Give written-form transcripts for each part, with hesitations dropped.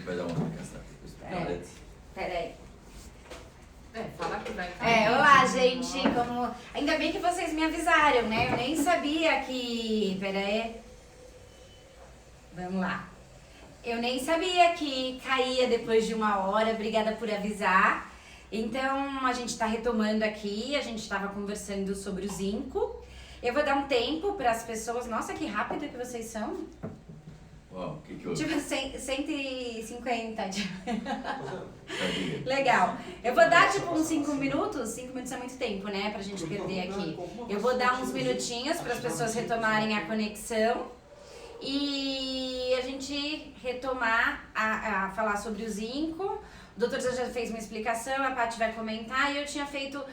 Você vai dar uma explicação. Peraí. Fala que vai. Olá, gente. Ainda bem que vocês me avisaram, né? Eu nem sabia que... Peraí. Vamos lá. Eu nem sabia que caía depois de 1 hora. Obrigada por avisar. Então, a gente tá retomando aqui. A gente tava conversando sobre o zinco. Eu vou dar um tempo para as pessoas... Nossa, que rápido que vocês são. Uau, o que houve? Tipo, 150. Legal. Eu vou dar tipo uns 5 minutos. 5 minutos é muito tempo, né? Pra gente perder aqui. Eu vou dar uns minutinhos para as pessoas retomarem a conexão. E a gente retomar a falar sobre o zinco. O doutor já fez uma explicação, a Paty vai comentar. E eu tinha feito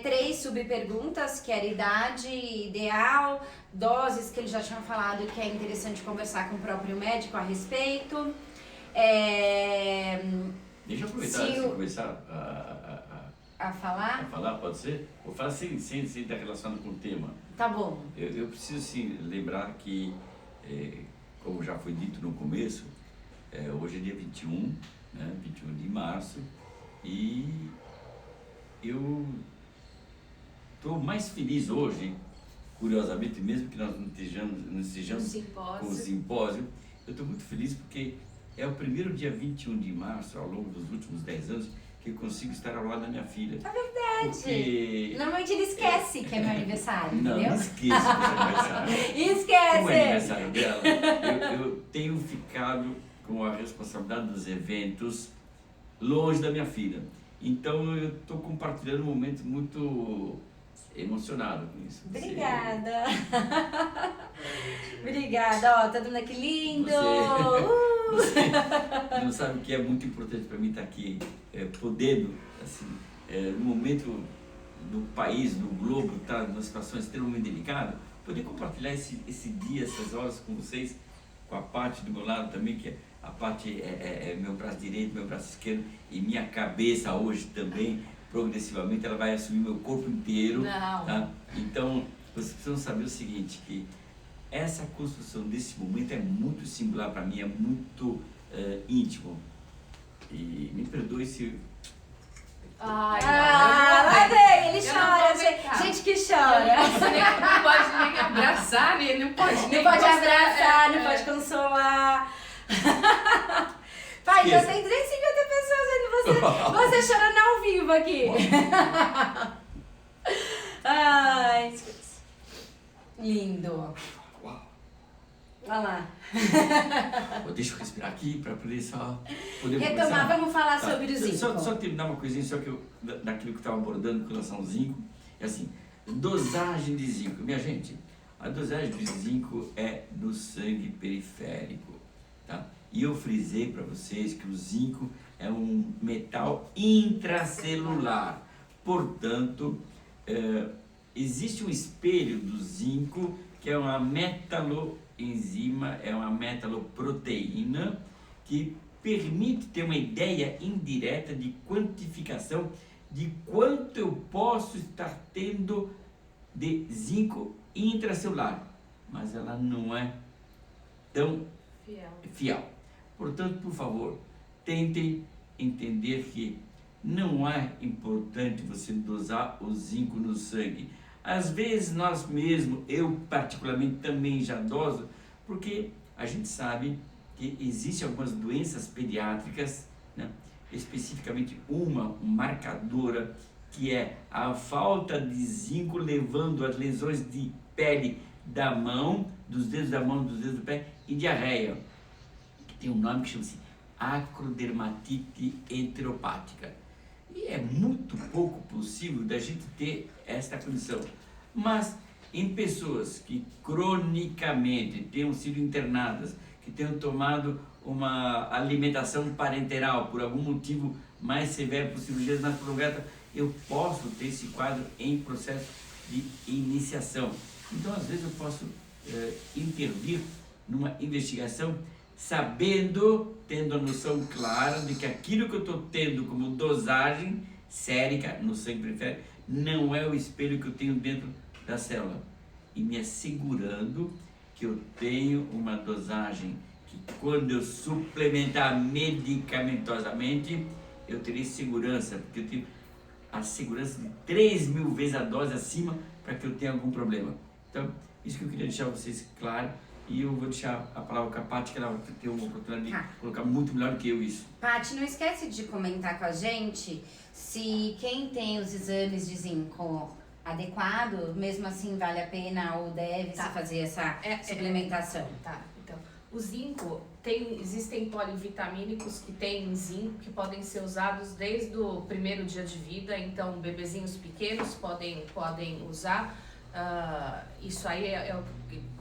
3 subperguntas, que era idade ideal, doses, que eles já tinham falado que é interessante conversar com o próprio médico a respeito. Deixa eu aproveitar antes de começar a falar? A falar, pode ser? Vou falar sem estar relacionado com o tema. Tá bom. Eu preciso sim lembrar que, como já foi dito no começo, hoje é dia 21, né, 21 de março, e eu estou mais feliz hoje, curiosamente, mesmo que nós não estejamos com o simpósio, eu estou muito feliz porque é o primeiro dia 21 de março, ao longo dos últimos 10 anos, que eu consigo estar ao lado da minha filha. É verdade. Porque... Normalmente ele esquece que é meu aniversário, não, entendeu? Não esqueço do seu aniversário. Esquece! Como é aniversário dela, eu tenho ficado com a responsabilidade dos eventos longe da minha filha. Então eu estou compartilhando um momento muito emocionado com isso. Obrigada. Obrigada, ó, tá dando aqui lindo. Você não sabe o que é muito importante para mim estar aqui, podendo, assim, no momento do país, do globo, tá numa situação extremamente delicada, poder compartilhar esse dia, essas horas com vocês, com a Paty do meu lado também, que a Paty é meu braço direito, meu braço esquerdo e minha cabeça hoje também, progressivamente, ela vai assumir meu corpo inteiro. Tá? Então, vocês precisam saber o seguinte, que essa construção desse momento é muito singular para mim, é muito íntimo. E me perdoe se... Lá vem, ele chora, gente que chora. Não pode nem abraçar, né? Não pode abraçar, não pode consolar. Pai, já tem 350 pessoas vendo você chorando ao vivo aqui. Ai, lindo. Olha lá. Deixa eu respirar aqui para poder só poder retomar, começar. Vamos falar sobre o zinco. Só terminar uma coisinha, só que daquilo que eu estava abordando com relação ao zinco. É assim, dosagem de zinco. Minha gente, a dosagem de zinco é no sangue periférico. Tá? E eu frisei para vocês que o zinco é um metal intracelular. Portanto, existe um espelho do zinco que é uma metaloenzima, é uma metaloproteína que permite ter uma ideia indireta de quantificação de quanto eu posso estar tendo de zinco intracelular, mas ela não é tão fiel. Portanto, por favor, tentem entender que não é importante você dosar o zinco no sangue. Às vezes nós mesmos, eu particularmente também já doso, porque a gente sabe que existem algumas doenças pediátricas, né? Especificamente uma marcadora, que é a falta de zinco levando às lesões de pele da mão, dos dedos da mão, dos dedos do pé e diarreia. Tem um nome que chama-se acrodermatite enteropática. E é muito pouco possível da gente ter esta condição. Mas em pessoas que cronicamente tenham sido internadas, que tenham tomado uma alimentação parenteral por algum motivo mais severo, por cirurgias mais prolongadas, eu posso ter esse quadro em processo de iniciação. Então, às vezes, eu posso intervir numa investigação sabendo, tendo a noção clara de que aquilo que eu estou tendo como dosagem sérica no sangue periférico não é o espelho que eu tenho dentro da célula. E me assegurando que eu tenho uma dosagem que quando eu suplementar medicamentosamente, eu terei segurança, porque eu tenho a segurança de 3.000 vezes a dose acima para que eu tenha algum problema. Então, isso que eu queria deixar vocês claro, e eu vou deixar a palavra com a Paty, que ela vai ter uma oportunidade de colocar muito melhor do que eu isso. Paty, não esquece de comentar com a gente se quem tem os exames de zinco adequado, mesmo assim vale a pena ou deve se fazer essa suplementação. Tá, então, o zinco, existem polivitamínicos que têm zinco que podem ser usados desde o primeiro dia de vida, então bebezinhos pequenos podem usar. Isso aí é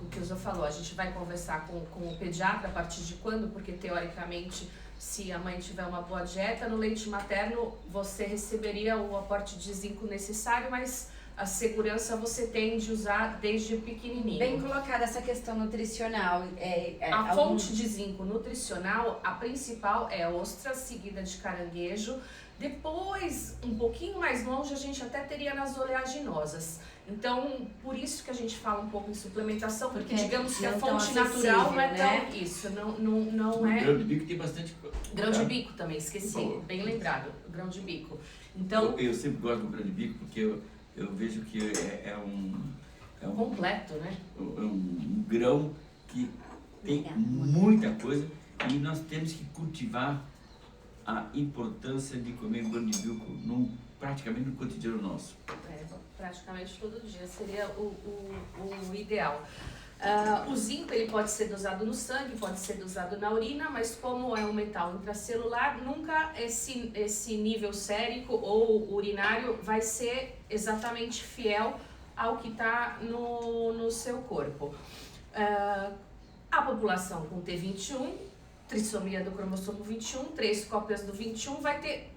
o que o Zé falou, a gente vai conversar com o pediatra a partir de quando, porque teoricamente, se a mãe tiver uma boa dieta, no leite materno você receberia o aporte de zinco necessário, mas a segurança você tem de usar desde pequenininho. Bem colocada essa questão nutricional. A fonte de zinco nutricional, a principal é ostra, seguida de caranguejo. Depois, um pouquinho mais longe, a gente até teria nas oleaginosas. Então, por isso que a gente fala um pouco em suplementação, porque digamos que a fonte natural não é tão... Né? Isso, não é... Grão de bico tem bastante coisa. Grão de bico também, esqueci, bem lembrado, grão de bico. Então, eu sempre gosto do grão de bico porque eu vejo que é um completo, né? É um grão que tem muita coisa e nós temos que cultivar a importância de comer grão de bico praticamente no cotidiano nosso. Praticamente todo dia seria o ideal. O zinco ele pode ser dosado no sangue, pode ser dosado na urina, mas como é um metal intracelular, nunca esse nível sérico ou urinário vai ser exatamente fiel ao que está no seu corpo. A população com T21, trissomia do cromossomo 21, 3 cópias do 21, vai ter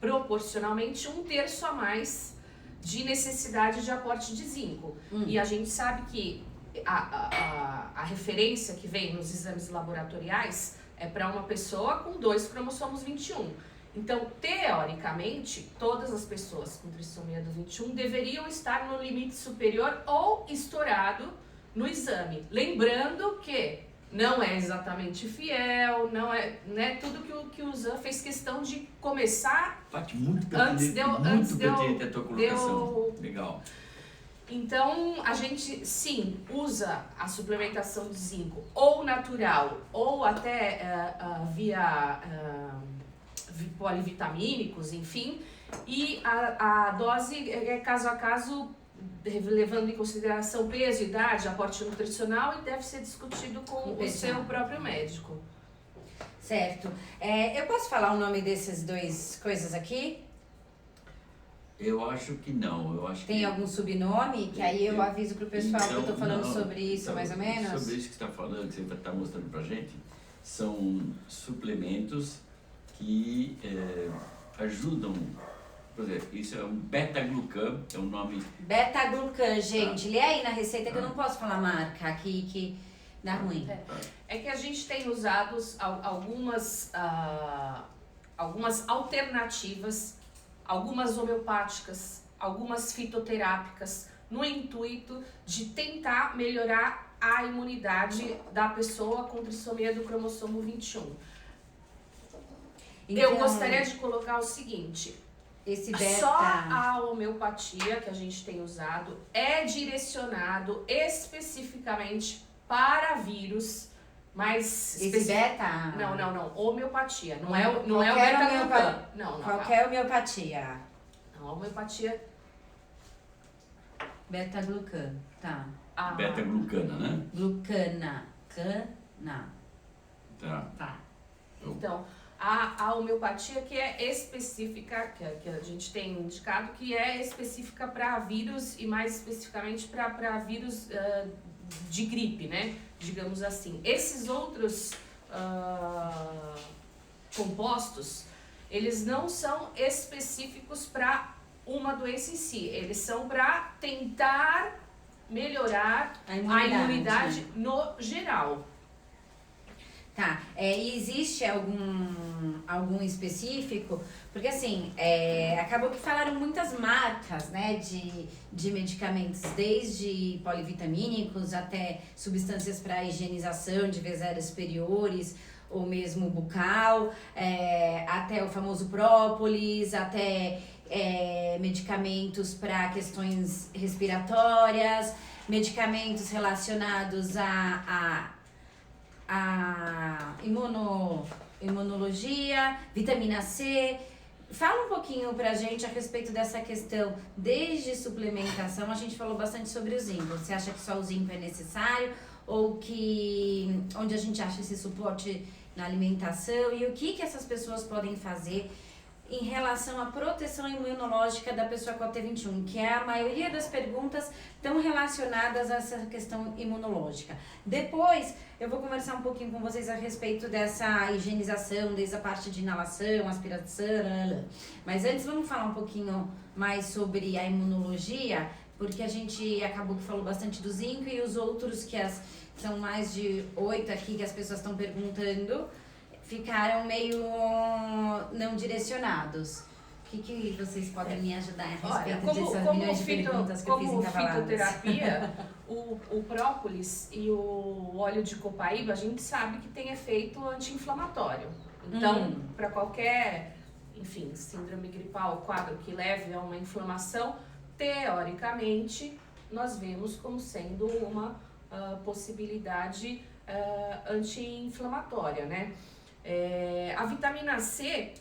proporcionalmente 1/3 a mais de necessidade de aporte de zinco. E a gente sabe que a referência que vem nos exames laboratoriais é para uma pessoa com 2 cromossomos 21. Então, teoricamente, todas as pessoas com trissomia do 21 deveriam estar no limite superior ou estourado no exame. Lembrando que não é exatamente fiel, não é, né, tudo que o Zan fez questão de começar Paty, muito antes pertinente a tua colocação. Legal. Então, a gente, sim, usa a suplementação de zinco ou natural ou até via polivitamínicos, enfim, e a dose é caso a caso, levando em consideração peso, idade, aporte nutricional, e deve ser discutido com o seu próprio médico. Certo. Eu posso falar o nome desses 2 coisas aqui? Eu acho que não. Eu acho Tem algum subnome? Que aí eu aviso pro pessoal que eu tô falando sobre isso, mais ou menos? Sobre isso que você está falando, que você está mostrando pra gente, são suplementos que ajudam. Por exemplo, isso é um beta-glucan, é um nome... Beta-glucan, gente. Lê aí na receita que eu não posso falar marca aqui que dá ruim. É que a gente tem usado algumas alternativas, algumas homeopáticas, algumas fitoterápicas, no intuito de tentar melhorar a imunidade da pessoa com trissomia do cromossomo 21. Então, eu gostaria de colocar o seguinte... Esse beta... Só a homeopatia que a gente tem usado é direcionado especificamente para vírus, mas... Esse beta... Não. Homeopatia. Não é o beta-glucan. Não. Qualquer homeopatia. Não, a homeopatia... Beta-glucan, tá. Beta-glucana, né? Glucana. Cana. Tá. Então... A homeopatia que é específica, que a gente tem indicado, que é específica para vírus e mais especificamente para vírus de gripe, né? Digamos assim. Esses outros compostos, eles não são específicos para uma doença em si. Eles são para tentar melhorar a imunidade no geral. Tá, e existe algum específico? Porque assim, acabou que falaram muitas marcas, né, de medicamentos, desde polivitamínicos até substâncias para higienização de vias aéreas superiores, ou mesmo bucal, até o famoso própolis, até medicamentos para questões respiratórias, medicamentos relacionados a imunologia, vitamina C. Fala um pouquinho pra gente a respeito dessa questão, desde suplementação, a gente falou bastante sobre o zinco. Você acha que só o zinco é necessário ou que onde a gente acha esse suporte na alimentação e o que essas pessoas podem fazer em relação à proteção imunológica da pessoa com a T21, que a maioria das perguntas estão relacionadas a essa questão imunológica. Depois, eu vou conversar um pouquinho com vocês a respeito dessa higienização, desde a parte de inalação, aspiração, mas antes vamos falar um pouquinho mais sobre a imunologia, porque a gente acabou que falou bastante do zinco e os outros são mais de 8 aqui que as pessoas estão perguntando, ficaram meio não direcionados. O que vocês podem me ajudar a respeito dessas milhões de perguntas que eu fiz encavaladas? Como fitoterapia, o própolis e o óleo de copaíba, a gente sabe que tem efeito anti-inflamatório. Então, para qualquer, enfim, síndrome gripal, quadro que leve a uma inflamação, teoricamente, nós vemos como sendo uma possibilidade anti-inflamatória, né? A vitamina C,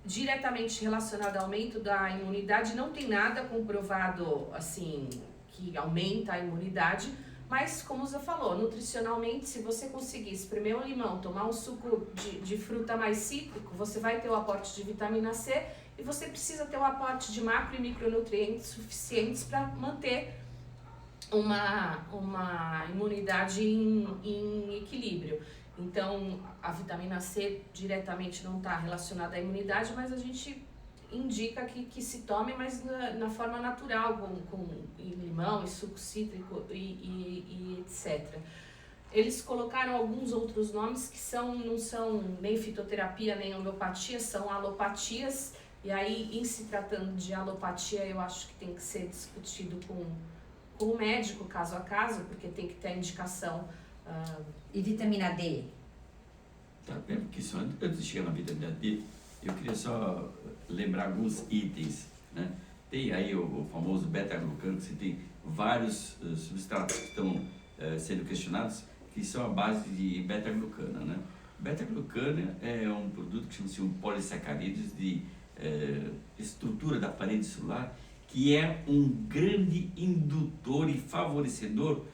diretamente relacionada ao aumento da imunidade, não tem nada comprovado assim que aumenta a imunidade, mas como você falou, nutricionalmente, se você conseguir espremer um limão, tomar um suco de fruta mais cítrico, você vai ter o aporte de vitamina C e você precisa ter o aporte de macro e micronutrientes suficientes para manter uma imunidade em equilíbrio. Então, a vitamina C diretamente não está relacionada à imunidade, mas a gente indica que se tome, mas na forma natural, com limão e suco cítrico e etc. Eles colocaram alguns outros nomes que não são nem fitoterapia, nem homeopatia, são alopatias. E aí, em se tratando de alopatia, eu acho que tem que ser discutido com o médico, caso a caso, porque tem que ter a indicação. E vitamina D? Tá bem, porque só antes de chegar na vitamina D, eu queria só lembrar alguns itens, né? Tem aí o famoso beta-glucano, que você tem vários substratos que estão sendo questionados, que são a base de beta-glucana, né? Beta-glucana é um produto que chama-se um polissacarídeos de estrutura da parede celular, que é um grande indutor e favorecedor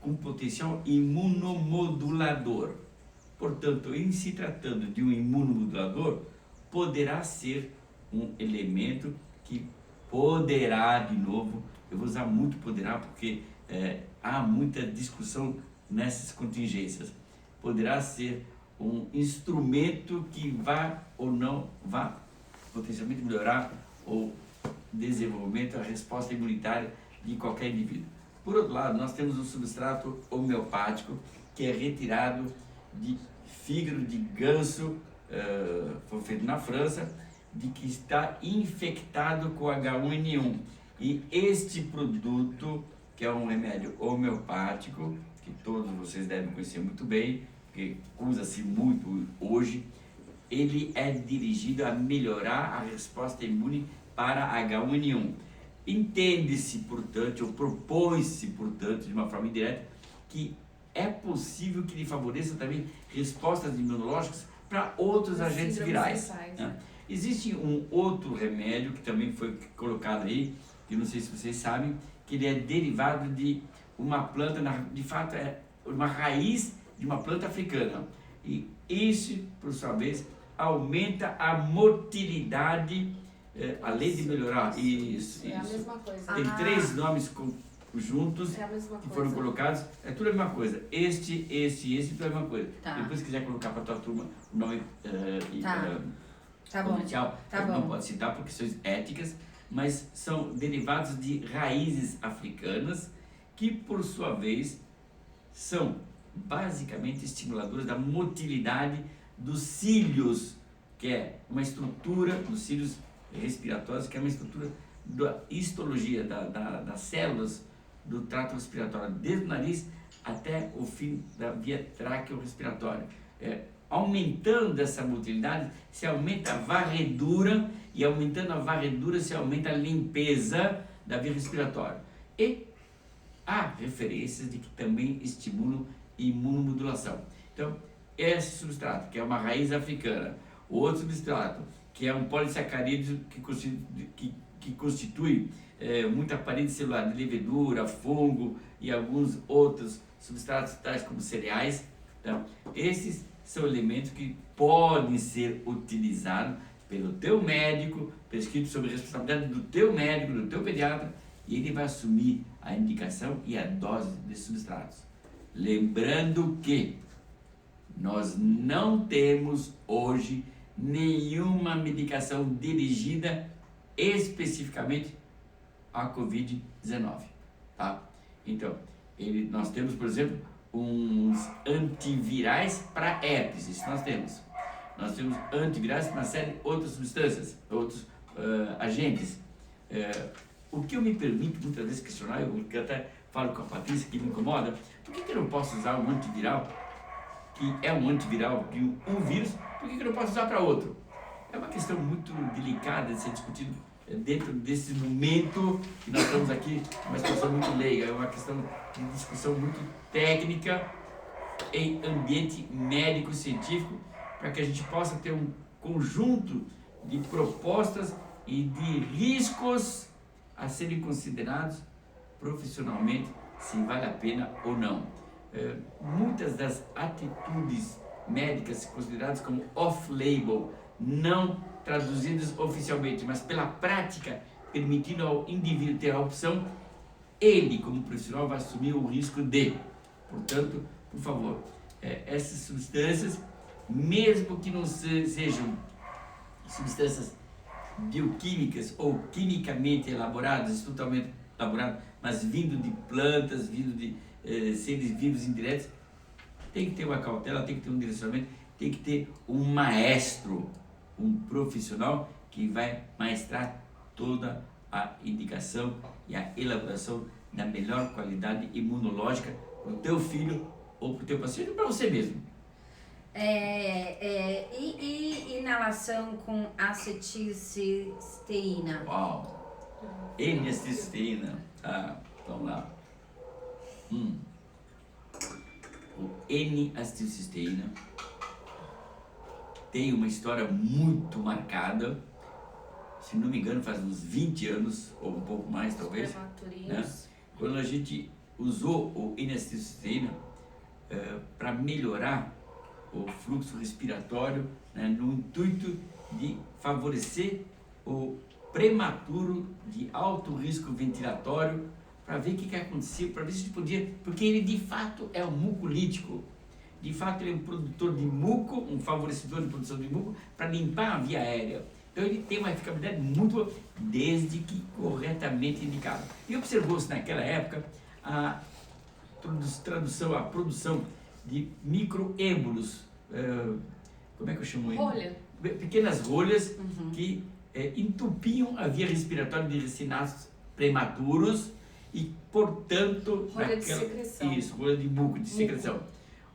com potencial imunomodulador. Portanto, em se tratando de um imunomodulador, poderá ser um elemento que poderá, de novo, eu vou usar muito poderá porque há muita discussão nessas contingências, poderá ser um instrumento que vá ou não vá potencialmente melhorar o desenvolvimento, a resposta imunitária de qualquer indivíduo. Por outro lado, nós temos um substrato homeopático que é retirado de fígado de ganso, foi feito na França, de que está infectado com H1N1. E este produto, que é um remédio homeopático, que todos vocês devem conhecer muito bem, que usa-se muito hoje, ele é dirigido a melhorar a resposta imune para H1N1. Entende-se, portanto, ou propõe-se, portanto, de uma forma indireta, que é possível que ele favoreça também respostas imunológicas para outros agentes virais. Né? Existe um outro remédio que também foi colocado aí, que não sei se vocês sabem, que ele é derivado de uma planta, de fato é uma raiz de uma planta africana. E isso, por sua vez, aumenta a motilidade, além de melhorar. Isso. É a mesma coisa. Tem 3 nomes juntos que foram colocados, é tudo a mesma coisa. Este, tudo a mesma coisa. Tá. Depois, se quiser colocar para a tua turma o nome Tá bom. comercial, não pode citar por questões éticas, mas são derivados de raízes africanas que, por sua vez, são basicamente estimuladores da motilidade dos cílios, que é uma estrutura dos cílios respiratórios, que é uma estrutura da histologia, das células do trato respiratório, desde o nariz até o fim da via traqueorrespiratória. Aumentando essa motilidade, se aumenta a varredura, e aumentando a varredura se aumenta a limpeza da via respiratória. E há referências de que também estimulam imunomodulação. Então, esse substrato, que é uma raiz africana, o outro substrato, que é um polissacarídeo que constitui muita parede celular de levedura, fungo e alguns outros substratos tais como cereais. Então, esses são elementos que podem ser utilizados pelo teu médico, prescrito sob responsabilidade do teu médico, do teu pediatra, e ele vai assumir a indicação e a dose desses substratos. Lembrando que nós não temos hoje nenhuma medicação dirigida especificamente à Covid-19, tá? Então, nós temos, por exemplo, uns antivirais para herpes, isso nós temos. Nós temos antivirais para uma série de outras substâncias, outros agentes. O que eu me permito muitas vezes questionar, eu até falo com a Patrícia que me incomoda, por que eu não posso usar um antiviral, que é um antiviral de um vírus, por que eu não posso usar para outro? É uma questão muito delicada de ser discutido dentro desse momento que nós estamos aqui, uma situação muito leiga, é uma questão de discussão muito técnica em ambiente médico-científico, para que a gente possa ter um conjunto de propostas e de riscos a serem considerados profissionalmente, se vale a pena ou não. Muitas das atitudes médicas consideradas como off-label, não traduzidas oficialmente, mas pela prática, permitindo ao indivíduo ter a opção, ele, como profissional, vai assumir o risco de. Portanto, por favor, essas substâncias, mesmo que não sejam substâncias bioquímicas ou quimicamente elaboradas, totalmente elaboradas, mas vindo de plantas, vindo de seres vivos indiretos, tem que ter uma cautela, tem que ter um direcionamento, tem que ter um maestro, um profissional que vai maestrar toda a indicação e a elaboração da melhor qualidade imunológica para o teu filho ou para o teu paciente ou para você mesmo. E inalação com acetilcisteína? Uau! N-acetilcisteína. Tá, vamos lá. O N-acetilcisteína tem uma história muito marcada, se não me engano faz uns 20 anos, ou um pouco mais talvez, né? Quando a gente usou o N-acetilcisteína para melhorar o fluxo respiratório, né, no intuito de favorecer o prematuro de alto risco ventilatório, para ver o que acontecia, para ver se a gente podia, porque ele de fato é um mucolítico, de fato ele é um produtor de muco, um favorecedor de produção de muco, para limpar a via aérea. Então ele tem uma eficabilidade muito boa, desde que corretamente indicado. E observou-se naquela época a produção de microêmbolos, como é que eu chamo ele? Rolha. Pequenas rolhas que entupiam a via respiratória de recém-nascidos prematuros e, portanto... Rolha de secreção. Isso, rolha de muco, de secreção.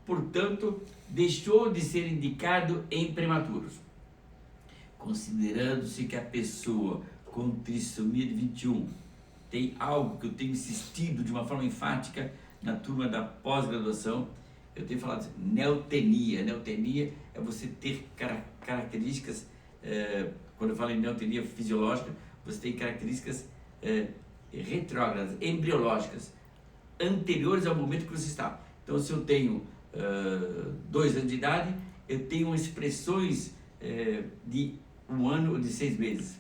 Portanto, deixou de ser indicado em prematuros. Considerando-se que a pessoa com trissomia de 21 tem algo que eu tenho insistido de uma forma enfática na turma da pós-graduação, eu tenho falado assim, neotenia. Neotenia é você ter características, quando eu falo em neotenia fisiológica, você tem características retrógradas, embriológicas, anteriores ao momento que você está. Então, se eu tenho 2 anos de idade, eu tenho expressões de 1 ano ou de 6 meses.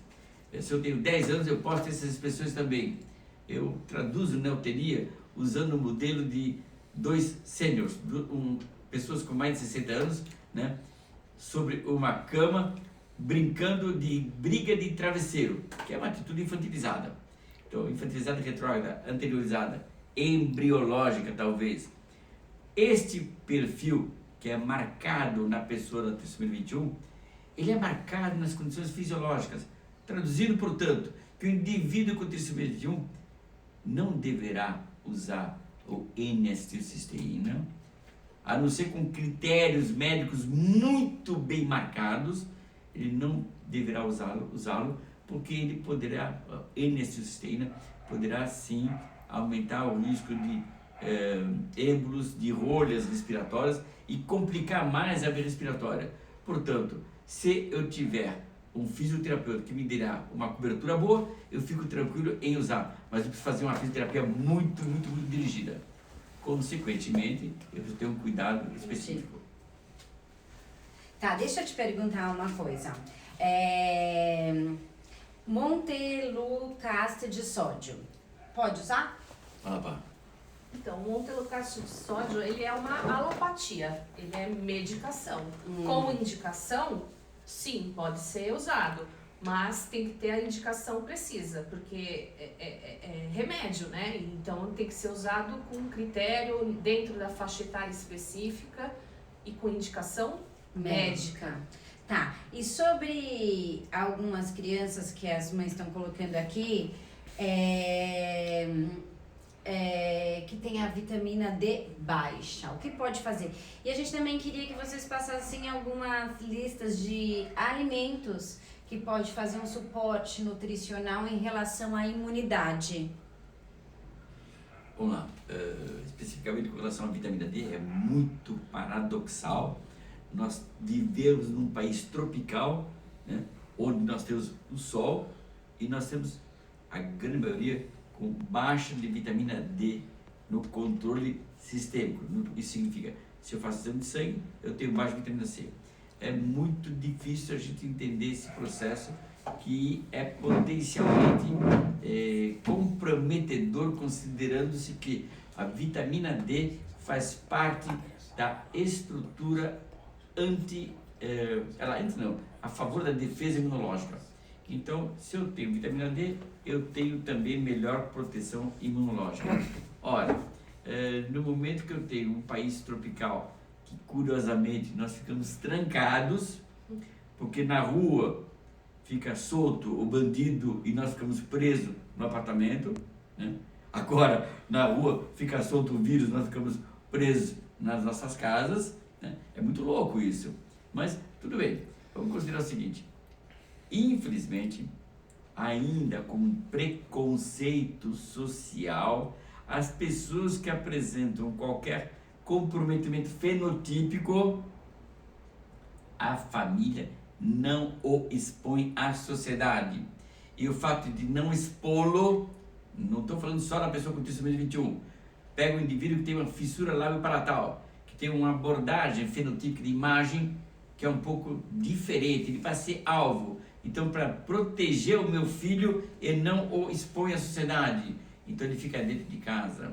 Se eu tenho 10 anos, eu posso ter essas expressões também. Eu traduzo neotenia usando o modelo de 2 sêniors, pessoas com mais de 60 anos, né, sobre uma cama, brincando de briga de travesseiro, que é uma atitude infantilizada. Então, infantilizada retrógrada, anteriorizada, embriológica talvez. Este perfil que é marcado na pessoa da trissomia 21, ele é marcado nas condições fisiológicas. Traduzindo, portanto, que o indivíduo com trissomia 21 não deverá usar o N-acetilcisteína, a não ser com critérios médicos muito bem marcados. Ele não deverá usá-lo, porque ele poderá, N-acetilcisteína, poderá sim aumentar o risco de êmbolos, de rolhas respiratórias e complicar mais a via respiratória. Portanto, se eu tiver um fisioterapeuta que me dará uma cobertura boa, eu fico tranquilo em usar, mas eu preciso fazer uma fisioterapia muito dirigida. Consequentemente, eu preciso ter um cuidado específico. Tá, deixa eu te perguntar uma coisa. Montelukast de sódio, pode usar? Então, o montelukast de sódio, ele é uma alopatia, ele é medicação. Com indicação, sim, pode ser usado, mas tem que ter a indicação precisa, porque é remédio, né? Então, tem que ser usado com critério, dentro da faixa etária específica e com indicação médica. Tá, e sobre algumas crianças que as mães estão colocando aqui, que tem a vitamina D baixa, o que pode fazer? E a gente também queria que vocês passassem algumas listas de alimentos que pode fazer um suporte nutricional em relação à imunidade. Vamos lá, especificamente com relação à vitamina D, é muito paradoxal nós vivemos num país tropical, né, onde nós temos o sol e nós temos a grande maioria com baixa de vitamina D no controle sistêmico. Isso significa, se eu faço exame de sangue, eu tenho baixa vitamina C. É muito difícil a gente entender esse processo, que é potencialmente comprometedor, considerando-se que a vitamina D faz parte da estrutura a favor da defesa imunológica. Então, se eu tenho vitamina D, eu tenho também melhor proteção imunológica. Ora, no momento que eu tenho um país tropical, que curiosamente nós ficamos trancados, porque na rua fica solto o bandido e nós ficamos presos no apartamento, né? Agora, na rua fica solto o vírus, nós ficamos presos nas nossas casas, né? É muito louco isso, mas tudo bem. Vamos considerar o seguinte: infelizmente, ainda com um preconceito social, as pessoas que apresentam qualquer comprometimento fenotípico, a família não o expõe à sociedade. E o fato de não expô-lo, não estou falando só da pessoa com trissomia 21, pega um indivíduo que tem uma fissura lábio-palatal, que tem uma abordagem fenotípica de imagem que é um pouco diferente, ele vai ser alvo. Então, para proteger o meu filho, ele não o expõe à sociedade. Então, ele fica dentro de casa.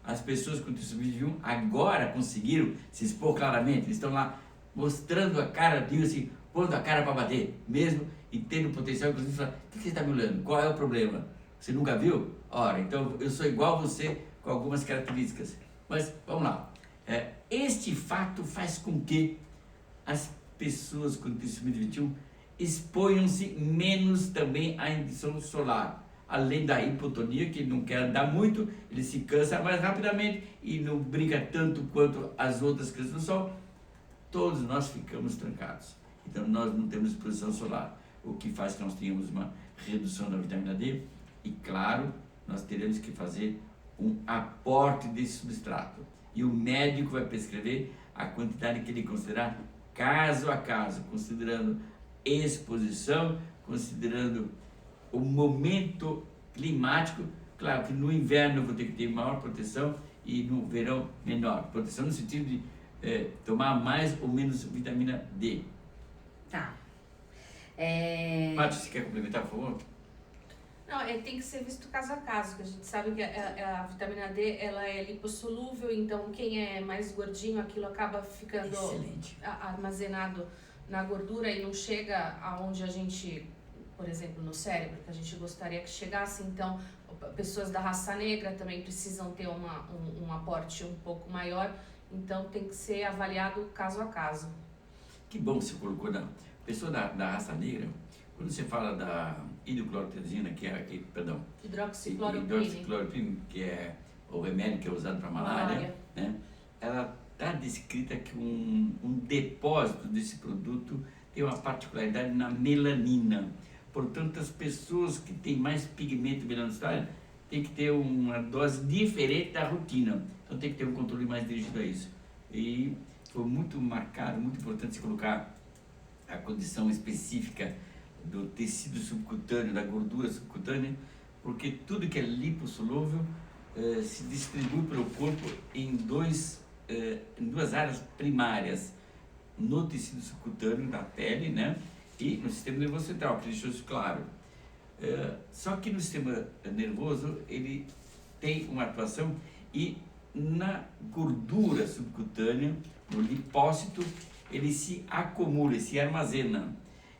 As pessoas com trissomia 21 agora conseguiram se expor claramente. Eles estão lá mostrando a cara, digo assim, pondo a cara para bater, mesmo, e tendo potencial, inclusive, falar: o que você está me olhando? Qual é o problema? Você nunca viu? Ora, então eu sou igual a você com algumas características. Mas, vamos lá. Este fato faz com que as pessoas com trissomia 21 exponham-se menos também à indução solar. Além da hipotonia, que não quer andar muito, ele se cansa mais rapidamente e não brinca tanto quanto as outras crianças do sol. Todos nós ficamos trancados. Então nós não temos exposição solar, o que faz que nós tenhamos uma redução da vitamina D e, claro, nós teremos que fazer um aporte desse substrato. E o médico vai prescrever a quantidade que ele considerar caso a caso, considerando exposição, considerando o momento climático. Claro que no inverno eu vou ter que ter maior proteção e no verão menor. Proteção no sentido de tomar mais ou menos vitamina D. Tá. Márcio, você quer complementar, por favor? Não, tem que ser visto caso a caso, que a gente sabe que a vitamina D ela é lipossolúvel, então quem é mais gordinho, aquilo acaba ficando armazenado na gordura e não chega aonde a gente, por exemplo, no cérebro, que a gente gostaria que chegasse. Então, pessoas da raça negra também precisam ter um aporte um pouco maior. Então tem que ser avaliado caso a caso. Que bom que você colocou da pessoa da raça negra, quando você fala da hidroclorotiazina, hidroxicloroquina, que é o remédio que é usado para malária, né? Ela está descrita que um depósito desse produto tem uma particularidade na melanina. Portanto, as pessoas que têm mais pigmento melanocitado tem que ter uma dose diferente da rotina. Então tem que ter um controle mais dirigido a isso. E foi muito marcado, muito importante se colocar a condição específica do tecido subcutâneo, da gordura subcutânea, porque tudo que é lipossolúvel se distribui pelo corpo em duas áreas primárias, no tecido subcutâneo da pele, né? E no sistema nervoso central, que deixou isso claro. Só que no sistema nervoso ele tem uma atuação e na gordura subcutânea, no lipócito, ele se acumula, se armazena.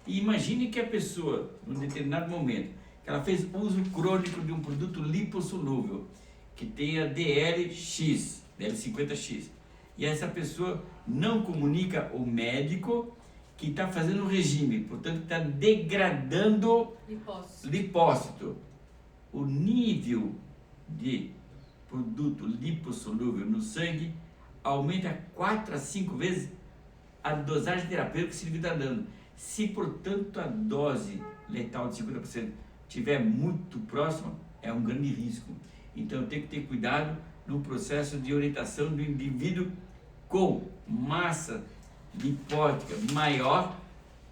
E imagine que a pessoa, num determinado momento, que ela fez uso crônico de um produto lipossolúvel, que tenha DL50X, e essa pessoa não comunica ao médico que está fazendo um regime, portanto está degradando lipócito. O nível de produto lipossolúvel no sangue aumenta 4 a 5 vezes a dosagem terapêutica que esse indivíduo está dando. Se, portanto, a dose letal de 50% estiver muito próxima, é um grande risco. Então, tem que ter cuidado no processo de orientação do indivíduo com massa lipótica maior,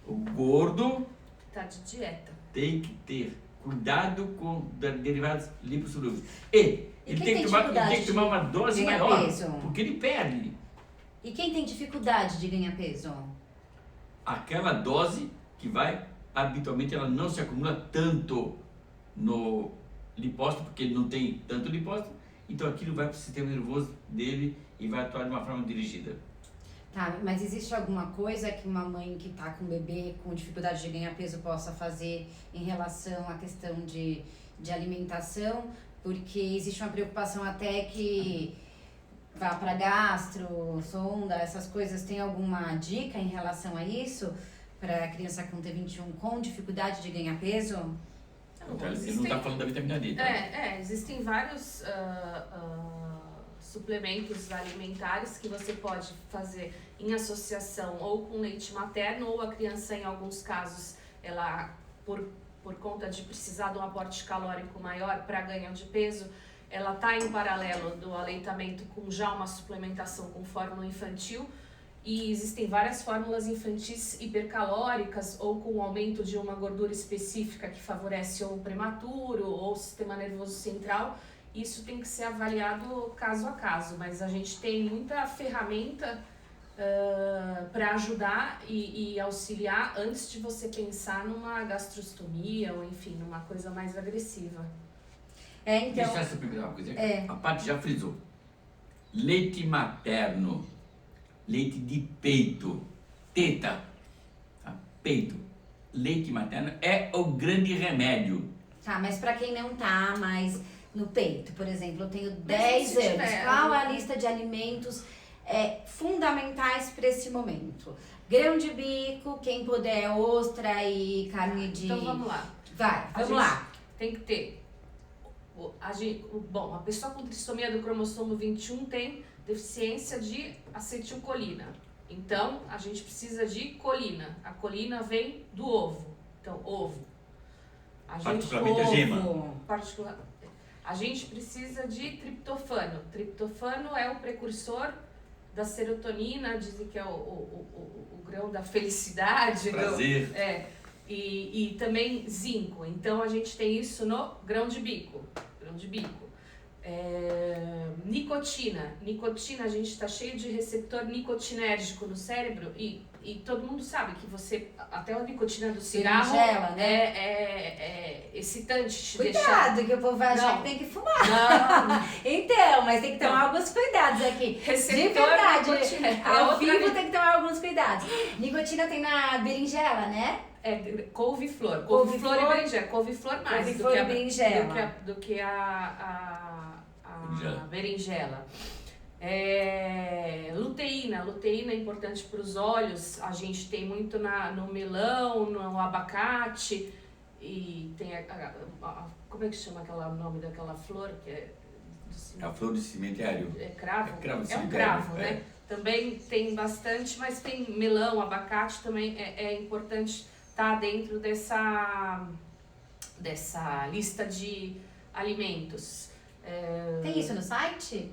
o gordo, Tá de dieta. tem que ter cuidado com derivados lipossolúveis. E ele tem que tomar uma dose maior, porque ele perde. E quem tem dificuldade de ganhar peso? Aquela dose que vai, habitualmente ela não se acumula tanto no lipócito, porque ele não tem tanto lipócito, então aquilo vai para o sistema nervoso dele e vai atuar de uma forma dirigida. Tá, mas existe alguma coisa que uma mãe que está com um bebê com dificuldade de ganhar peso possa fazer em relação à questão de alimentação? Porque existe uma preocupação até que vá para gastro, sonda, essas coisas. Tem alguma dica em relação a isso para a criança com T21 com dificuldade de ganhar peso? Ele não está falando da vitamina D, tá? Existem vários suplementos alimentares que você pode fazer em associação ou com leite materno, ou a criança, em alguns casos, ela, por conta de precisar de um aporte calórico maior para ganho de peso, ela está em paralelo do aleitamento com já uma suplementação com fórmula infantil. E existem várias fórmulas infantis hipercalóricas ou com aumento de uma gordura específica que favorece ou o prematuro ou o sistema nervoso central. Isso tem que ser avaliado caso a caso, mas a gente tem muita ferramenta para ajudar e auxiliar antes de você pensar numa gastrostomia ou enfim, numa coisa mais agressiva. Então... Deixa eu perguntar uma coisa. A Paty já frisou. Leite materno, leite de peito, teta, tá? Peito, leite materno é o grande remédio. Tá, mas para quem não tá mais no peito, por exemplo, eu tenho 10 anos, qual a lista de alimentos fundamentais para esse momento? Grão de bico, quem puder, ostra e carne de... Então vamos lá. Vamos lá. Tem que ter... Bom, a pessoa com trissomia do cromossomo 21 tem deficiência de acetilcolina. Então, a gente precisa de colina. A colina vem do ovo. Então, ovo. Particularmente a gema. A gente precisa de triptofano. Triptofano é o precursor da serotonina, dizem que é o grão da felicidade. Prazer. E também zinco. Então a gente tem isso no grão de bico. Nicotina. Nicotina, a gente está cheio de receptor nicotinérgico no cérebro e todo mundo sabe que você, até a nicotina do cigarro é excitante, te Cuidado, deixa... que o povo vai achar que tem que fumar. Não. Então, mas tem que tomar alguns cuidados aqui. Receptor de verdade, nicotinérgico. ao vivo tem que tomar alguns cuidados. Nicotina tem na berinjela, né? Couve-flor. Couve-flor e berinjela. Couve-flor mais couve-flor e berinjela. do que a berinjela. Luteína. Luteína é importante para os olhos. A gente tem muito no melão, no abacate. E tem como é que chama o nome daquela flor? Que é a flor de cemitério. É cravo? Cravo de um cemitério, cravo, né? Também tem bastante, mas tem melão, abacate também é importante estar dentro dessa lista de alimentos. Tem isso no site?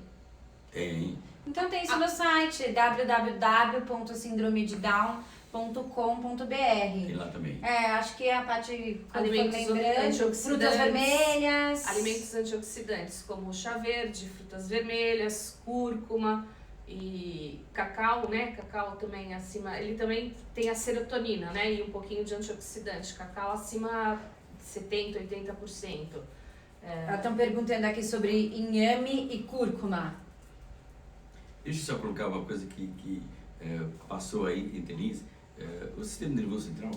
Tem. Então tem isso no site www.sindromededown.com.br. Tem lá também. Acho que a Paty Alimentos lembrando, antioxidantes, frutas vermelhas. alimentos antioxidantes como chá verde, frutas vermelhas, cúrcuma e cacau, né? Cacau também acima, ele também tem a serotonina, né? E um pouquinho de antioxidante. Cacau acima de 70%, 80%. Elas estão perguntando aqui sobre inhame e cúrcuma. Deixa eu só colocar uma coisa que passou aí entre linhas. O sistema nervoso central,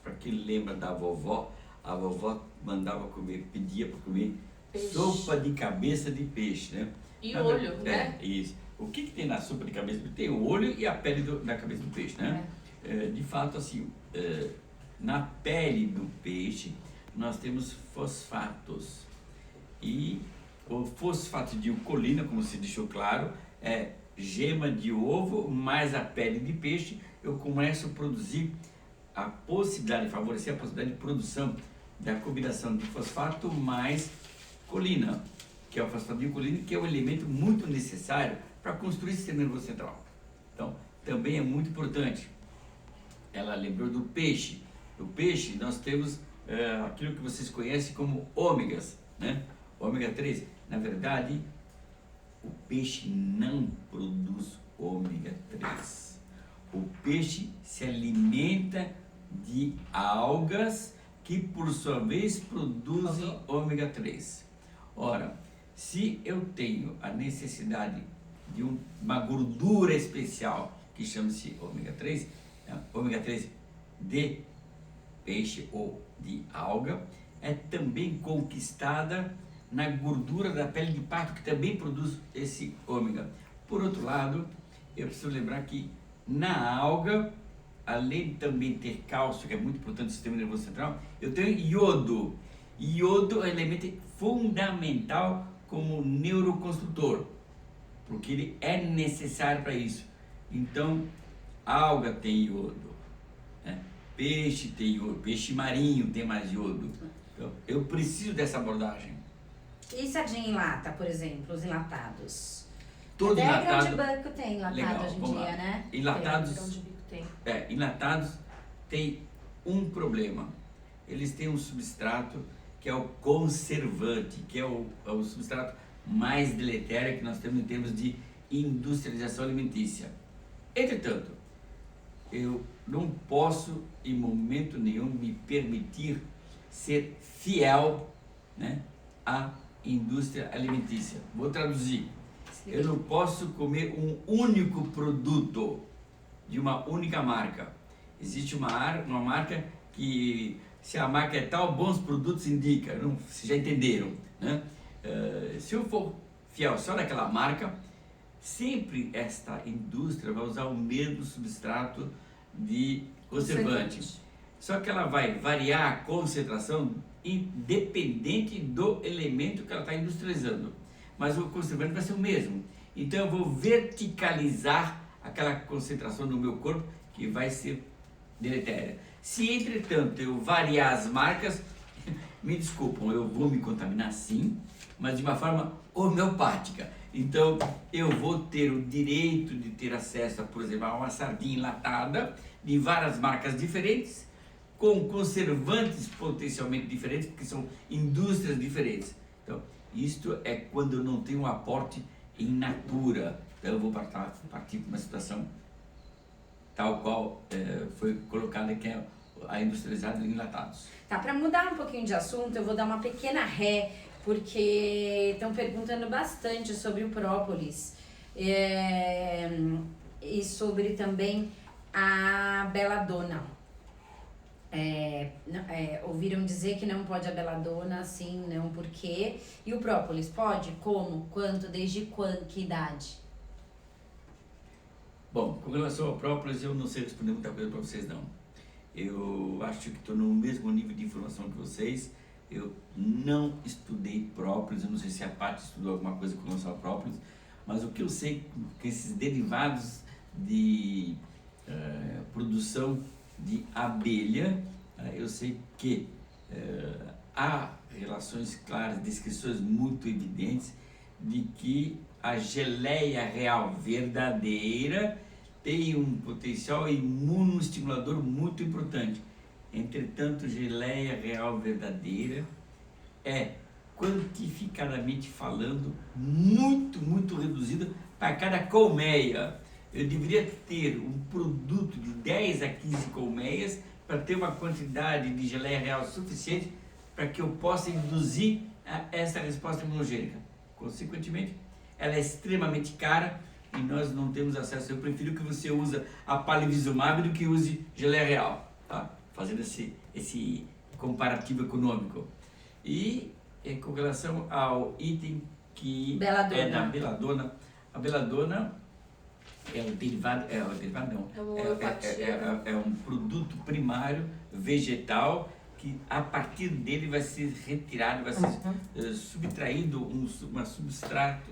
para quem lembra da vovó, a vovó mandava comer, pedia para comer Peixe. sopa de cabeça de peixe, né? E olho, né? Isso. O que tem na sopa de cabeça de peixe? Tem o olho e a pele da cabeça do peixe, né? De fato, assim, na pele do peixe nós temos fosfatos. E o fosfato de colina, como se deixou claro, é gema de ovo mais a pele de peixe. Eu começo a produzir a possibilidade, favorecer a possibilidade de produção da combinação de fosfato mais colina, que é o fosfato de colina, que é um elemento muito necessário para construir o sistema nervoso central. Então, também é muito importante. Ela lembrou do peixe. No peixe, nós temos aquilo que vocês conhecem como ômegas, né? Ômega 3. Na verdade, o peixe não produz ômega 3. O peixe se alimenta de algas que, por sua vez, produzem ômega 3. Ora, se eu tenho a necessidade de uma gordura especial que chama-se ômega 3, ômega 3 de peixe ou de alga, é também conquistada na gordura da pele de pato, que também produz esse ômega. Por outro lado, eu preciso lembrar que na alga, além de também ter cálcio, que é muito importante no sistema nervoso central, eu tenho iodo. Iodo é um elemento fundamental como neuroconstrutor, porque ele é necessário para isso. Então, alga tem iodo, né? Peixe tem iodo, peixe marinho tem mais iodo. Então, eu preciso dessa abordagem. E sardinha em lata, por exemplo, os enlatados? Todo até enlatado. grão de banco tem enlatado Legal, hoje em vamos dia, lá. né? Enlatados, Grão de bico tem. enlatados tem um problema. Eles têm um substrato que é o conservante, que é o substrato mais deletério que nós temos em termos de industrialização alimentícia. Entretanto, eu não posso em momento nenhum me permitir ser fiel, né, à indústria alimentícia. Vou traduzir. Eu não posso comer um único produto de uma única marca. Existe uma marca que, se a marca é tal, bons produtos indica. Não, vocês já entenderam, né? Se eu for fiel só naquela marca, sempre esta indústria vai usar o mesmo substrato de conservante. Só que ela vai variar a concentração independente do elemento que ela está industrializando. Mas o conservante vai ser o mesmo. Então eu vou verticalizar aquela concentração no meu corpo que vai ser deletéria. Se entretanto eu variar as marcas, me desculpam, eu vou me contaminar sim, mas de uma forma homeopática. Então eu vou ter o direito de ter acesso a, por exemplo, a uma sardinha enlatada de várias marcas diferentes, com conservantes potencialmente diferentes, porque são indústrias diferentes. Então, isto é quando eu não tenho um aporte in natura. Então, eu vou partir para uma situação tal qual foi colocada, que é a industrializada de enlatados. Tá, para mudar um pouquinho de assunto, eu vou dar uma pequena ré, porque estão perguntando bastante sobre o própolis e sobre também a beladona. Ouviram dizer que não pode a beladona, sim, não, por quê? E o própolis pode? Como? Quanto? Desde que idade? Bom, com relação ao própolis, eu não sei responder muita coisa para vocês, não. Eu acho que estou no mesmo nível de informação que vocês. Eu não estudei própolis, eu não sei se a Paty estudou alguma coisa com relação ao própolis, mas o que eu sei que esses derivados de produção de abelha, eu sei que há relações claras, descrições muito evidentes de que a geleia real verdadeira tem um potencial imunoestimulador muito importante. Entretanto, geleia real verdadeira é, quantificadamente falando, muito reduzida para cada colmeia. Eu deveria ter um produto de 10 a 15 colmeias para ter uma quantidade de geleia real suficiente para que eu possa induzir essa resposta imunogênica. Consequentemente, ela é extremamente cara e nós não temos acesso. Eu prefiro que você use a palivizumab do que use geleia real, tá? Fazendo esse comparativo econômico. E com relação ao item que Belladonna. é da beladona, a beladona é um derivado, é um produto primário vegetal que a partir dele vai ser retirado, vai ser subtraído um substrato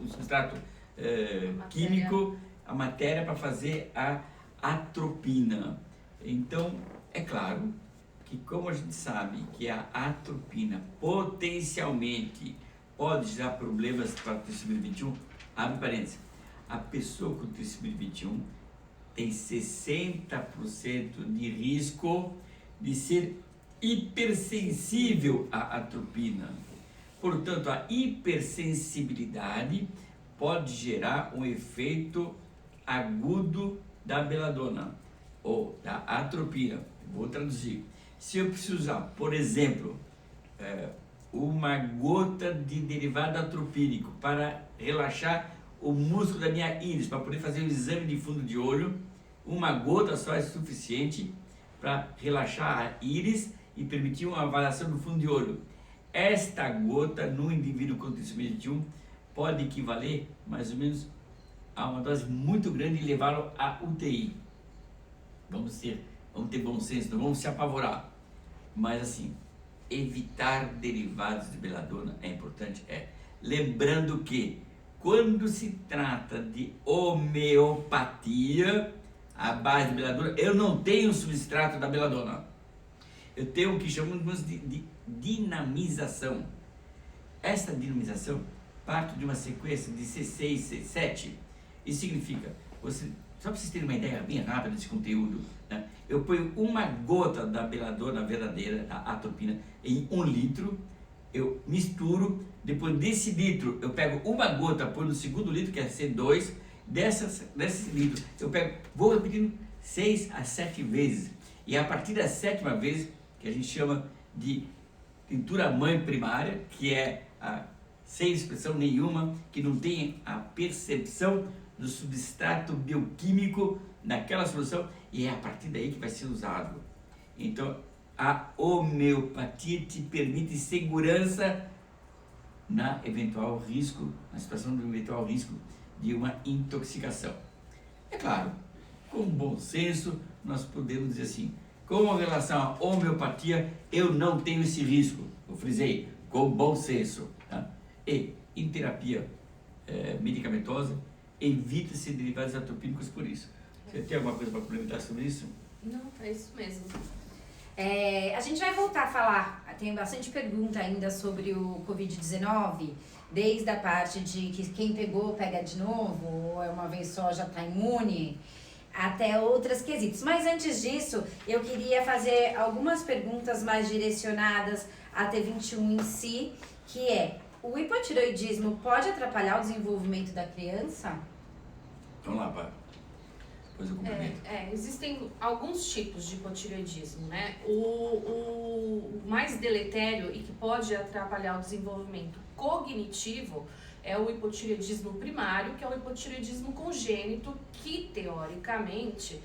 químico, a matéria para fazer a atropina. Então, é claro que como a gente sabe que a atropina potencialmente pode gerar problemas para a trissomia 21, abre parênteses, a pessoa com trissomia 21 tem 60% de risco de ser hipersensível à atropina. Portanto, a hipersensibilidade pode gerar um efeito agudo da beladona ou da atropina. Vou traduzir. Se eu preciso usar, por exemplo, uma gota de derivado atropínico para relaxar o músculo da minha íris, para poder fazer um exame de fundo de olho, uma gota só é suficiente para relaxar a íris e permitir uma avaliação do fundo de olho. Esta gota, no indivíduo com trissomia 21, pode equivaler mais ou menos a uma dose muito grande e levá-lo à UTI. Vamos ter bom senso, não vamos se apavorar. Mas assim, evitar derivados de beladona é importante. Lembrando que quando se trata de homeopatia, a base de beladona, eu não tenho substrato da beladona. Eu tenho o que chamamos de dinamização. Esta dinamização parte de uma sequência de C6, C7. Isso significa, só para vocês terem uma ideia bem rápida desse conteúdo, né? Eu ponho uma gota da beladona verdadeira, da atropina, em 1 litro, eu misturo, depois desse litro eu pego uma gota, põe no segundo litro, que é C2, desse litro eu vou repetindo 6 a 7 vezes, e a partir da 7ª vez, que a gente chama de tintura mãe primária, que é sem expressão nenhuma, que não tem a percepção do substrato bioquímico naquela solução, e é a partir daí que vai ser usado. Então, a homeopatia te permite segurança na situação do eventual risco de uma intoxicação. É claro, com bom senso, nós podemos dizer assim, com relação à homeopatia, eu não tenho esse risco. Eu frisei, com bom senso. Tá? E em terapia medicamentosa, evita-se derivados atropínicos por isso. Você tem alguma coisa para complementar sobre isso? Não, é isso mesmo. A gente vai voltar a falar, tem bastante pergunta ainda sobre o Covid-19, desde a parte de que quem pegou pega de novo, ou é uma vez só já está imune, até outras quesitos. Mas antes disso, eu queria fazer algumas perguntas mais direcionadas à T21 em si, que é, o hipotireoidismo pode atrapalhar o desenvolvimento da criança? Vamos lá, pai. Depois eu complemento. Existem alguns tipos de hipotireoidismo, né? O mais deletério e que pode atrapalhar o desenvolvimento cognitivo é o hipotireoidismo primário, que é o hipotireoidismo congênito, que teoricamente,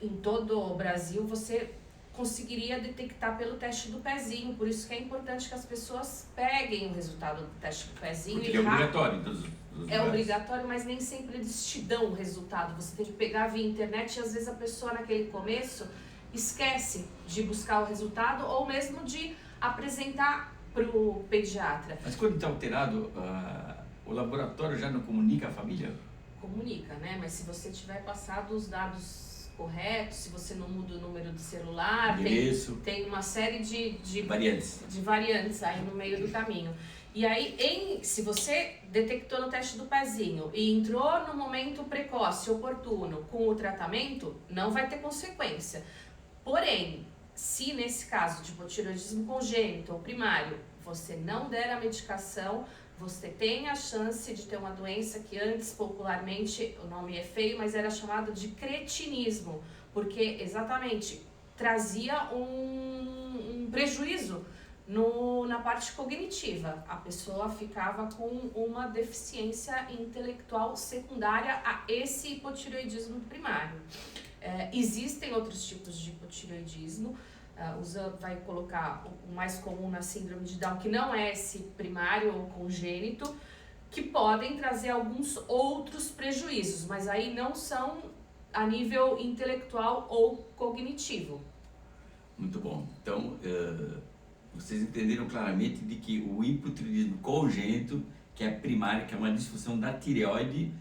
em todo o Brasil, você conseguiria detectar pelo teste do pezinho. Por isso que é importante que as pessoas peguem o resultado do teste do pezinho. Porque é obrigatório. é obrigatório, mas nem sempre eles te dão o resultado. Você tem que pegar via internet e às vezes a pessoa naquele começo esquece de buscar o resultado ou mesmo de apresentar para o pediatra. Mas quando está alterado, o laboratório já não comunica à família? Comunica, né? Mas se você tiver passado os dados corretos, se você não muda o número do celular, tem uma série de variantes aí no meio do caminho. E aí, se você detectou no teste do pezinho e entrou no momento precoce, oportuno, com o tratamento, não vai ter consequência. Porém, se nesse caso de hipotireoidismo congênito ou primário, você não der a medicação, você tem a chance de ter uma doença que antes, popularmente, o nome é feio, mas era chamado de cretinismo, porque exatamente trazia um prejuízo na parte cognitiva. A pessoa ficava com uma deficiência intelectual secundária a esse hipotireoidismo primário. Existem outros tipos de hipotireoidismo. Vai colocar o mais comum na síndrome de Down, que não é esse primário ou congênito, que podem trazer alguns outros prejuízos, mas aí não são a nível intelectual ou cognitivo. Muito bom. Então, vocês entenderam claramente de que o hipotireoidismo congênito, que é primário, que é uma disfunção da tireoide,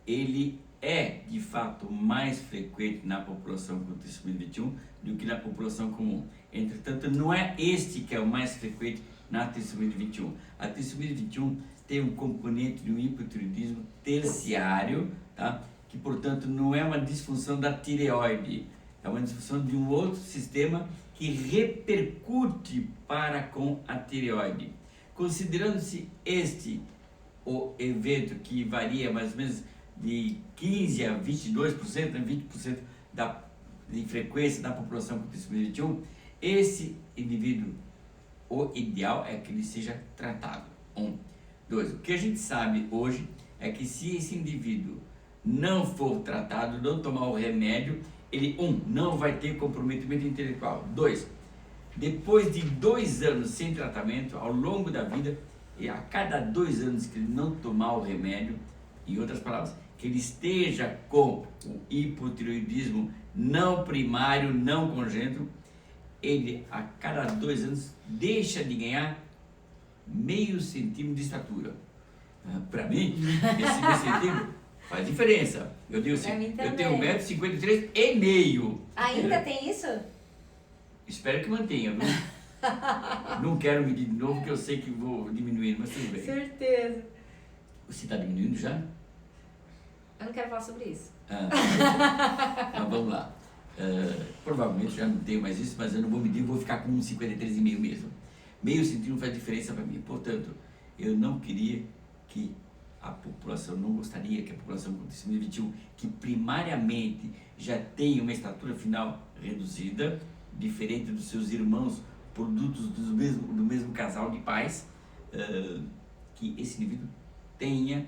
ele é, de fato, mais frequente na população com trissomia 21 do que na população comum. Entretanto, não é este que é o mais frequente na trissomia 21. A trissomia 21 tem um componente de um hipotireoidismo terciário, tá? Que, portanto, não é uma disfunção da tireoide, é uma disfunção de um outro sistema que repercute para com a tireoide. Considerando-se este o evento que varia mais ou menos de 15% a 22%, 20% de frequência da população com trissomia 21, esse indivíduo, o ideal é que ele seja tratado. 2. O que a gente sabe hoje é que se esse indivíduo não for tratado, não tomar o remédio, ele, não vai ter comprometimento intelectual. 2. Depois de 2 anos sem tratamento, ao longo da vida, e a cada 2 anos que ele não tomar o remédio, em outras palavras, que ele esteja com o hipotireoidismo não primário, não congênito, ele a cada 2 anos deixa de ganhar meio centímetro de estatura. Para mim, esse meio centímetro faz diferença. Eu tenho 1,53 m e meio. Ainda tem isso? Espero que mantenha, viu? Não quero medir de novo, porque eu sei que vou diminuindo, mas tudo bem. Certeza. Você está diminuindo já? Eu não quero falar sobre isso. Então vamos lá. Provavelmente já não tenho mais isso, mas eu não vou medir, vou ficar com 53,5 mesmo. Meio centímetro faz diferença para mim. Portanto, eu não queria que a população, não gostaria que a população com trissomia 21, que primariamente já tem uma estatura final reduzida, diferente dos seus irmãos, produtos do mesmo casal de pais, que esse indivíduo tenha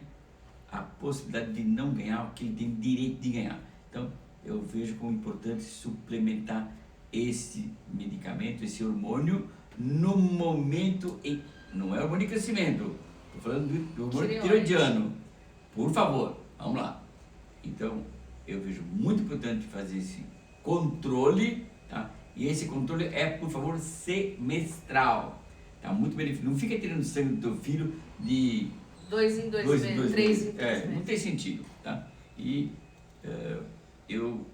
a possibilidade de não ganhar o que ele tem direito de ganhar. Então, eu vejo como importante suplementar esse medicamento, esse hormônio, no momento, não é hormônio de crescimento, estou falando do hormônio tireoidiano. Por favor, vamos lá. Então, eu vejo muito importante fazer esse controle, tá? E esse controle é, por favor, semestral. Tá muito beneficioso. Não fica tirando sangue do teu filho de 2 em 2 meses, 3 em 3 meses. Não tem sentido, tá? E eu,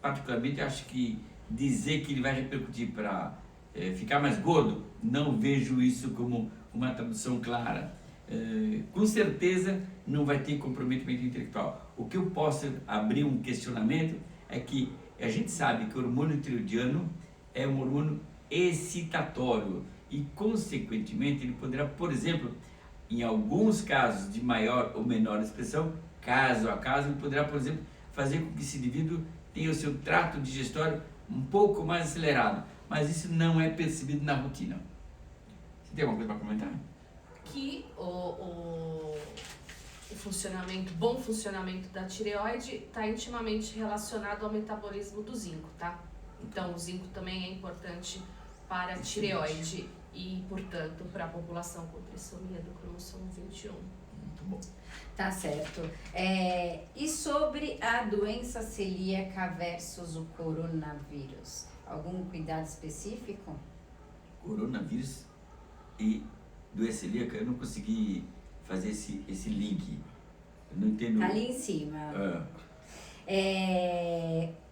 particularmente, acho que dizer que ele vai repercutir para ficar mais gordo, não vejo isso como uma tradução clara. Com certeza não vai ter comprometimento intelectual. O que eu posso abrir um questionamento é que a gente sabe que o hormônio tireoidiano é um hormônio excitatório e, consequentemente, ele poderá, por exemplo, em alguns casos de maior ou menor expressão, caso a caso, ele poderá, por exemplo, fazer com que esse indivíduo tenha o seu trato digestório um pouco mais acelerado, mas isso não é percebido na rotina. Você tem alguma coisa para comentar? Que o bom funcionamento da tireoide está intimamente relacionado ao metabolismo do zinco, tá? Então, o zinco também é importante para a tireoide e, portanto, para a população com trissomia do cromossomo 21. Muito bom. Tá certo. E sobre a doença celíaca versus o coronavírus? Algum cuidado específico? Coronavírus e doença celíaca, eu não consegui fazer esse link. Eu não entendo. Tá ali em cima.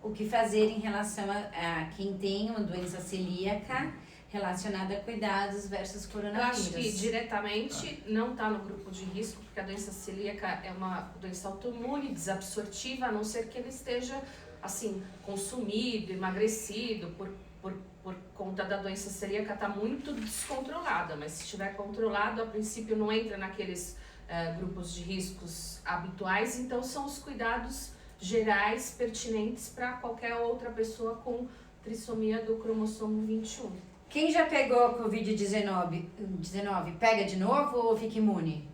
O que fazer em relação a quem tem uma doença celíaca relacionada a cuidados versus Eu coronavírus? acho que diretamente não está no grupo de risco, porque a doença celíaca é uma doença autoimune, desabsortiva, a não ser que ele esteja, assim, consumido, emagrecido, por conta da doença celíaca está muito descontrolada, mas se estiver controlado, a princípio não entra naqueles grupos de riscos habituais, então são os cuidados gerais pertinentes para qualquer outra pessoa com trissomia do cromossomo 21. Quem já pegou Covid-19, pega de novo ou fica imune?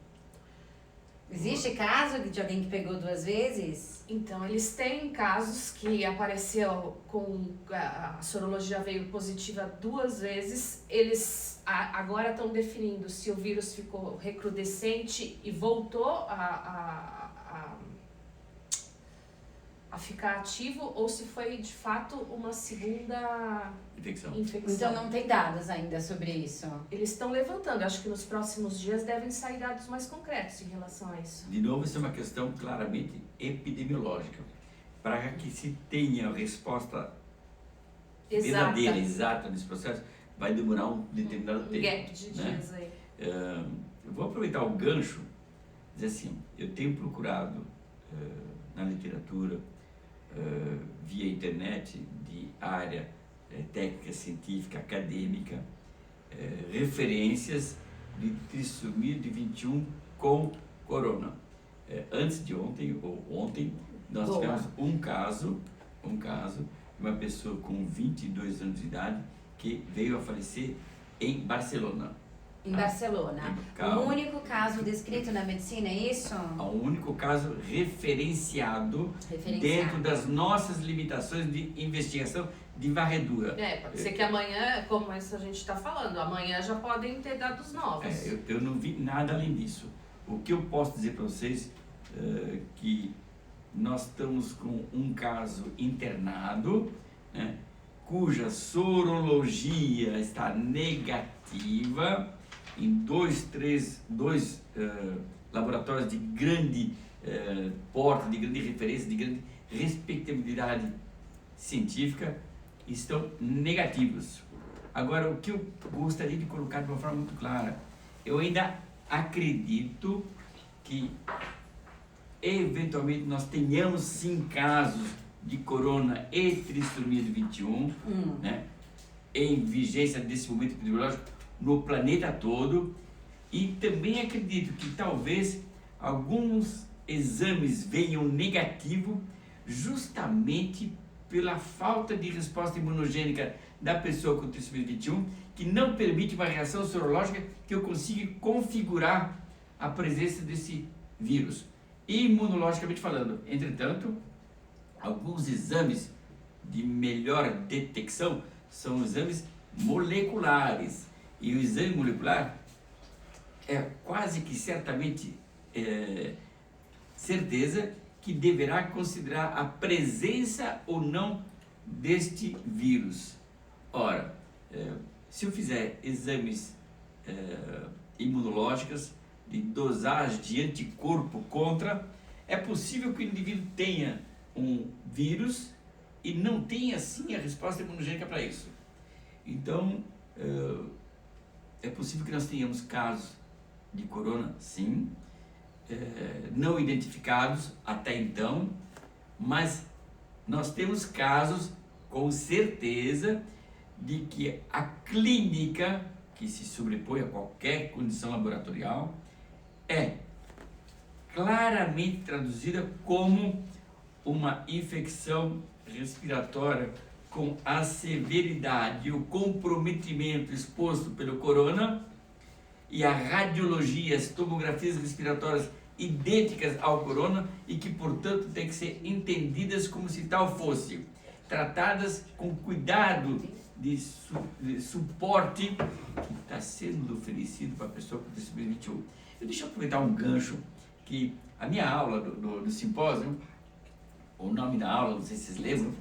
Existe caso de alguém que pegou 2 vezes? Então, eles têm casos que apareceu com a sorologia veio positiva 2 vezes. Eles agora estão definindo se o vírus ficou recrudescente e voltou a ficar ativo ou se foi de fato uma segunda infecção. Então não tem dados ainda sobre isso. Eles estão levantando, acho que nos próximos dias devem sair dados mais concretos em relação a isso. De novo, isso é uma questão claramente epidemiológica. Para que se tenha a resposta verdadeira, exata desse processo, vai demorar um determinado tempo. Gap de dias aí. Eu vou aproveitar o gancho, dizer assim, eu tenho procurado na literatura, via internet, de área técnica, científica, acadêmica, referências de trissomia de 21 com corona. Antes de ontem, ou ontem, nós tivemos um caso de uma pessoa com 22 anos de idade que veio a falecer em Barcelona. Em Barcelona. O único caso descrito na medicina, é isso? O único caso referenciado dentro das nossas limitações de investigação de varredura. Pode ser que amanhã, como isso a gente está falando, amanhã já podem ter dados novos. Eu não vi nada além disso. O que eu posso dizer para vocês que nós estamos com um caso internado, né, cuja sorologia está negativa em dois laboratórios de grande porte, de grande referência, de grande respeitabilidade científica, estão negativos. Agora, o que eu gostaria de colocar de uma forma muito clara, eu ainda acredito que eventualmente nós tenhamos sim casos de corona e trissomia de 21, né, em vigência desse momento epidemiológico no planeta todo, e também acredito que talvez alguns exames venham negativo justamente pela falta de resposta imunogênica da pessoa com trissomia de 21, que não permite uma reação sorológica que eu consiga configurar a presença desse vírus, imunologicamente falando. Entretanto, alguns exames de melhor detecção são exames moleculares. E o exame molecular é quase que certamente certeza que deverá considerar a presença ou não deste vírus. Ora, se eu fizer exames imunológicos de dosagem de anticorpo contra, é possível que o indivíduo tenha um vírus e não tenha, assim, a resposta imunogênica para isso. Então, é possível que nós tenhamos casos de corona, sim, não identificados até então, mas nós temos casos com certeza de que a clínica, que se sobrepõe a qualquer condição laboratorial, é claramente traduzida como uma infecção respiratória com a severidade e o comprometimento exposto pelo corona, e a radiologia, as tomografias respiratórias idênticas ao corona, e que, portanto, têm que ser entendidas como se tal fosse, tratadas com cuidado de suporte que está sendo oferecido para a pessoa com trissomia 21. Deixa eu aproveitar um gancho que a minha aula do simpósio, o nome da aula, não sei se vocês lembram,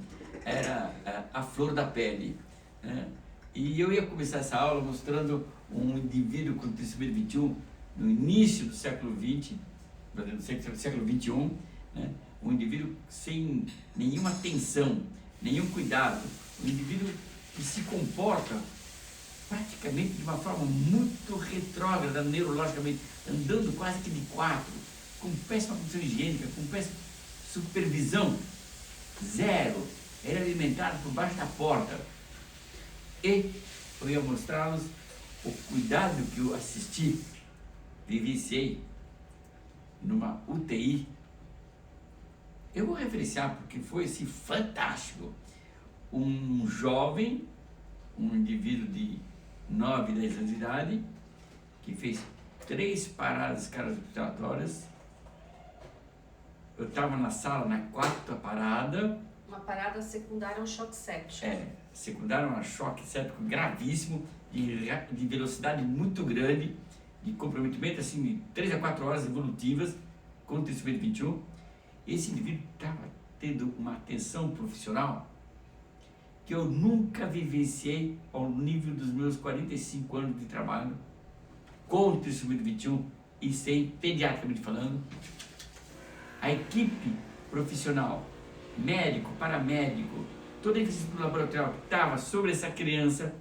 era A Flor da Pele, né? E eu ia começar essa aula mostrando um indivíduo com trissomia 21 no início do século XX, do século XXI, né? Um indivíduo sem nenhuma atenção, nenhum cuidado, um indivíduo que se comporta praticamente de uma forma muito retrógrada neurologicamente, andando quase que de quatro, com péssima condição higiênica, com péssima supervisão, zero, era alimentado por baixo da porta. E eu ia mostrá-los o cuidado que eu assisti, vivenciei numa UTI. Eu vou referenciar porque foi assim, fantástico. Um jovem, um indivíduo de 9, 10 anos de idade, que fez 3 paradas cardiorrespiratórias. Eu estava na sala, na 4ª parada. Uma parada secundária a um choque séptico. Secundária a um choque séptico gravíssimo, de velocidade muito grande, de comprometimento assim, de 3 a 4 horas evolutivas, com trissomia 21. Esse indivíduo estava tendo uma atenção profissional que eu nunca vivenciei ao nível dos meus 45 anos de trabalho com trissomia 21 e sem, pediatricamente falando. A equipe profissional, médico, paramédico, toda a infraestrutura laboratorial que estava sobre essa criança,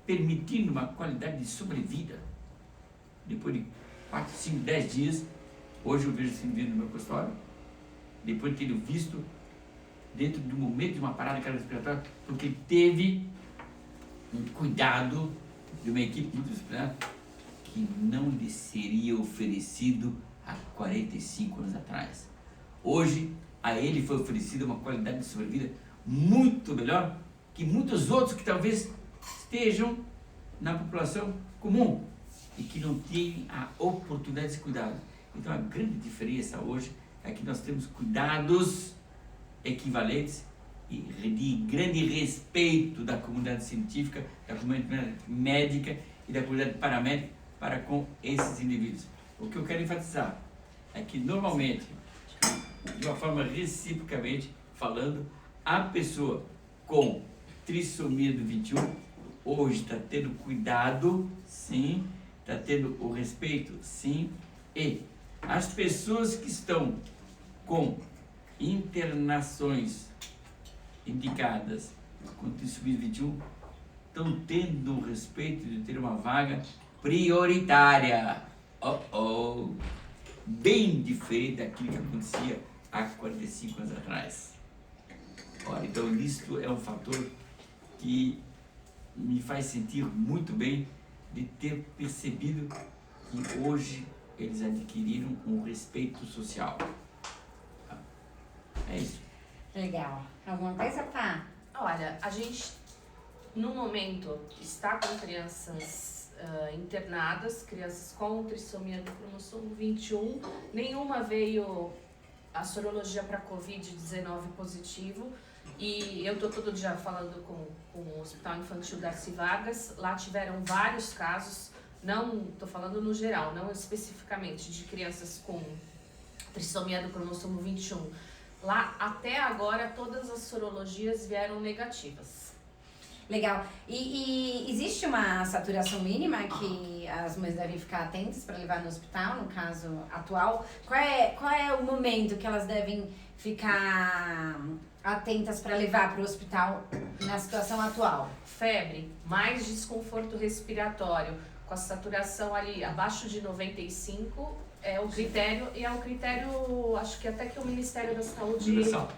permitindo uma qualidade de sobrevida. Depois de 4, 5, 10 dias, hoje eu vejo esse indivíduo no meu consultório, depois de ter visto dentro do momento de uma parada cardiorrespiratória, porque teve um cuidado de uma equipe multidisciplinar que não lhe seria oferecido há 45 anos atrás. Hoje, a ele foi oferecida uma qualidade de sobrevida muito melhor que muitos outros que talvez estejam na população comum e que não têm a oportunidade de cuidado. Então, a grande diferença hoje é que nós temos cuidados equivalentes e de grande respeito da comunidade científica, da comunidade médica e da comunidade paramédica para com esses indivíduos. O que eu quero enfatizar é que, normalmente, de uma forma reciprocamente falando, a pessoa com trissomia do 21 hoje está tendo cuidado, sim, está tendo o respeito, sim, e as pessoas que estão com internações indicadas com trissomia 21 estão tendo o respeito de ter uma vaga prioritária. Bem diferente daquilo que acontecia há 45 anos atrás. Ora, então isso é um fator que me faz sentir muito bem de ter percebido que hoje eles adquiriram um respeito social. É isso. Legal. Alguma coisa, Pá? Olha, a gente, no momento, está com crianças internadas, crianças com trissomia do cromossomo 21. Nenhuma veio a sorologia para Covid-19 positivo. E eu estou todo dia falando com o Hospital Infantil Darcy Vargas. Lá tiveram vários casos, não estou falando no geral, não especificamente de crianças com trissomia do cromossomo 21. Lá, até agora, todas as sorologias vieram negativas. Legal. E existe uma saturação mínima que as mães devem ficar atentas para levar no hospital, no caso atual? Qual é o momento que elas devem ficar atentas para levar para o hospital na situação atual? Febre, mais desconforto respiratório, com a saturação ali abaixo de 95, é o critério, e é o critério, acho que até que o Ministério da Saúde... Universal.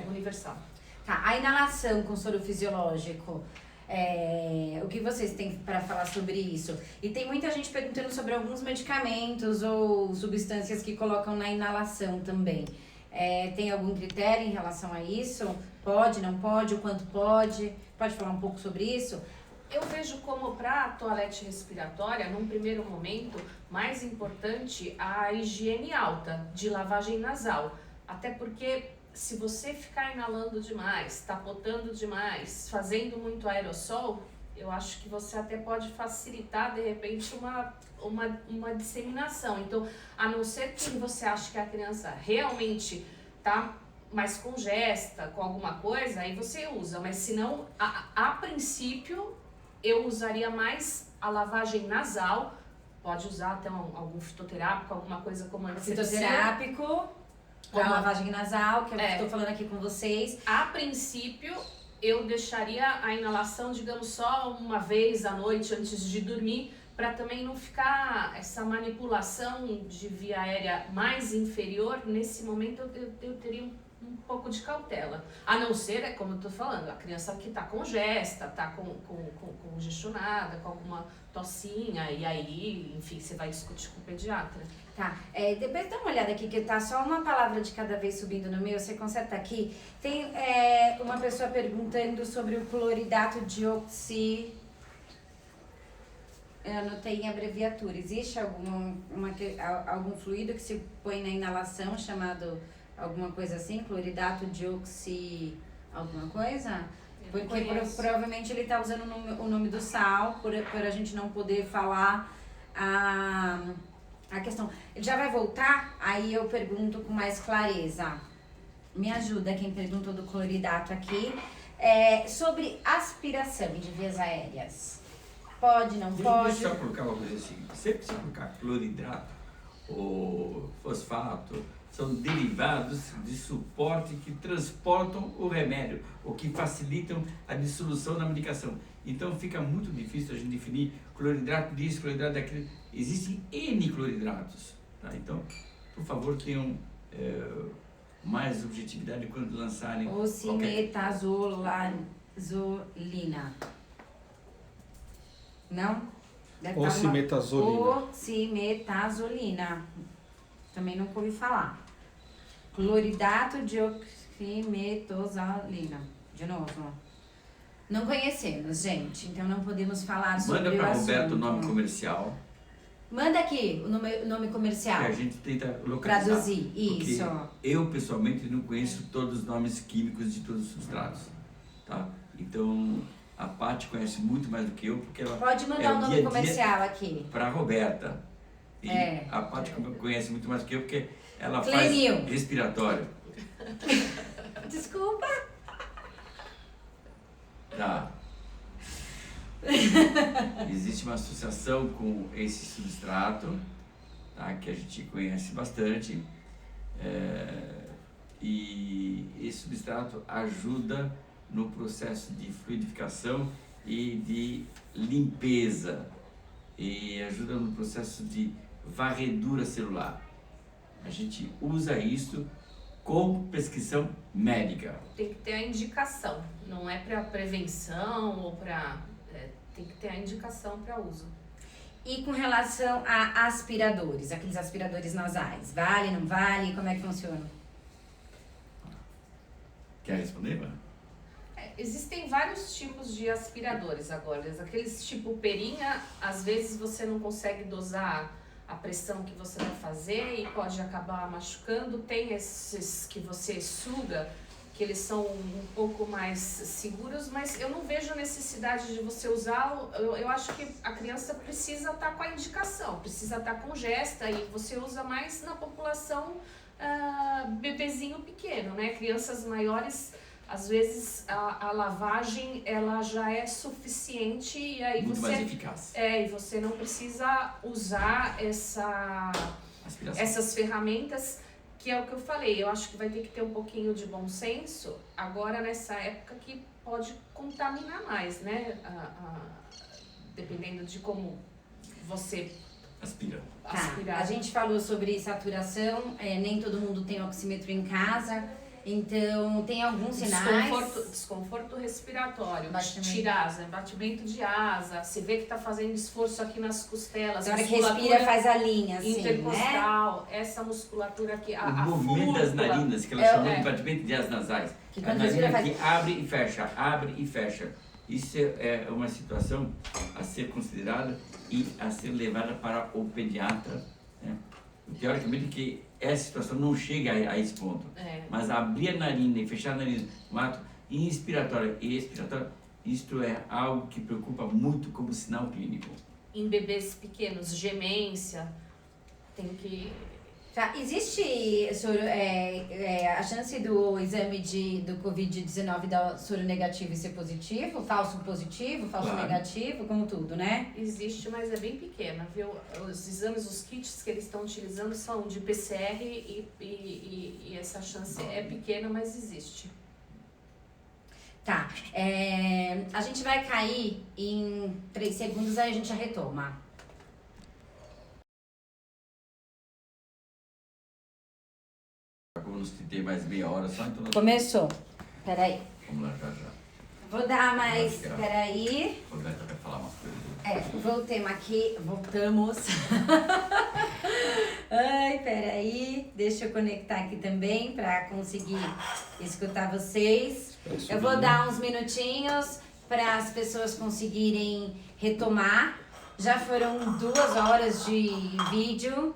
Universal. Tá, a inalação com soro fisiológico, o que vocês têm para falar sobre isso? E tem muita gente perguntando sobre alguns medicamentos ou substâncias que colocam na inalação também. Tem algum critério em relação a isso? Pode, não pode, o quanto pode? Pode falar um pouco sobre isso? Eu vejo como para a toalete respiratória, num primeiro momento, mais importante a higiene alta de lavagem nasal. Até porque se você ficar inalando demais, tapotando demais, fazendo muito aerossol, eu acho que você até pode facilitar, de repente, uma disseminação. Então, a não ser que você ache que a criança realmente tá mais congesta com alguma coisa, aí você usa. Mas se não, a princípio, eu usaria mais a lavagem nasal. Pode usar até algum fitoterápico, alguma coisa como antisepsia. Fitoterápico, para lavagem nasal, que eu estou falando aqui com vocês. A princípio, eu deixaria a inalação, digamos, só uma vez à noite antes de dormir, para também não ficar essa manipulação de via aérea mais inferior. Nesse momento, eu teria um pouco de cautela. A não ser, como eu tô falando, a criança que tá congesta, tá congestionada, com alguma tossinha, e aí, enfim, você vai discutir com o pediatra. Tá, depois dá uma olhada aqui, que tá só uma palavra de cada vez subindo no meu, você conserta aqui. Tem uma pessoa perguntando sobre o cloridato de oxi... Eu anotei em abreviatura. Existe algum fluido que se põe na inalação chamado alguma coisa assim? Cloridato de oxi... alguma coisa? Porque provavelmente ele está usando o nome do sal, por a gente não poder falar a questão. Ele já vai voltar? Aí eu pergunto com mais clareza. Me ajuda quem perguntou do cloridato aqui. Sobre aspiração de vias aéreas. Pode, não pode? Deixa eu só colocar uma coisa assim. Sempre que você colocar cloridrato ou fosfato, são derivados de suporte que transportam o remédio ou que facilitam a dissolução da medicação. Então fica muito difícil a gente definir cloridrato disso, cloridrato daquilo. Existem N cloridratos. Tá? Então, por favor, tenham mais objetividade quando lançarem... Oximetazolina. Não? Oximetazolina. Oximetazolina. Também nunca ouvi falar. Cloridato de oximetazolina. De novo. Não conhecemos, gente. Então não podemos falar sobre o assunto. Manda para Roberto o nome comercial. Manda aqui o nome comercial. Que a gente tenta localizar. Traduzir. Isso. Eu, pessoalmente, não conheço todos os nomes químicos de todos os substratos. Tá? Então... A Paty conhece muito mais do que eu, porque ela... Pode mandar o nome comercial aqui. Para a Roberta. E a Paty conhece muito mais do que eu, porque ela Clenil. faz respiratório. Desculpa. Tá. Existe uma associação com esse substrato, tá, que a gente conhece bastante. E esse substrato ajuda no processo de fluidificação e de limpeza, e ajuda no processo de varredura celular. A gente usa isso com prescrição médica. Tem que ter a indicação, não é para prevenção ou para... tem que ter a indicação para uso. E com relação a aspiradores, aqueles aspiradores nasais, vale, não vale? Como é que funciona? Quer responder, Ivana? Existem vários tipos de aspiradores agora. Aqueles tipo perinha, às vezes você não consegue dosar a pressão que você vai fazer e pode acabar machucando. Tem esses que você suga, que eles são um pouco mais seguros, mas eu não vejo necessidade de você usar. Eu acho que a criança precisa estar com a indicação, precisa estar congesta, e você usa mais na população bebezinho pequeno, né? Crianças maiores... Às vezes a lavagem ela já é suficiente e aí muito mais eficaz. E você não precisa usar essas ferramentas, que é o que eu falei. Eu acho que vai ter que ter um pouquinho de bom senso agora nessa época que pode contaminar mais, né? Dependendo de como você aspira. Tá. A gente falou sobre saturação, nem todo mundo tem oxímetro em casa. Então, tem alguns sinais... Desconforto respiratório, tirasa, batimento de asa, você vê que tá fazendo esforço aqui nas costelas. Na hora que respira, faz a linha, assim, intercostal, né? Essa musculatura aqui, o movimento das narinas, que ela chama de batimento de asas nasais. Que a narina aqui abre e fecha. Isso é uma situação a ser considerada e a ser levada para o pediatra, né? Teoricamente que essa situação não chega a esse ponto, mas abrir a narina e fechar a narina no ato inspiratório e expiratório, isto é algo que preocupa muito como sinal clínico. em bebês pequenos, gemência, tem que... Tá, existe a chance do exame do Covid-19 dar soro negativo e ser positivo? Falso positivo, falso negativo, como tudo, né? Existe, mas é bem pequena, viu? Os exames, os kits que eles estão utilizando são de PCR e essa chance é pequena, mas existe. Tá, a gente vai cair em 3 segundos, aí a gente já retoma. Como nos tem mais meia hora só, então... Começou. Peraí. Vamos lá, já. Vou dar mais... Peraí. O Roberto vai falar umas coisas. Voltemos aqui. Voltamos. Ai, peraí. Deixa eu conectar aqui também pra conseguir escutar vocês. Eu vou dar uns minutinhos para as pessoas conseguirem retomar. Já foram 2 horas de vídeo.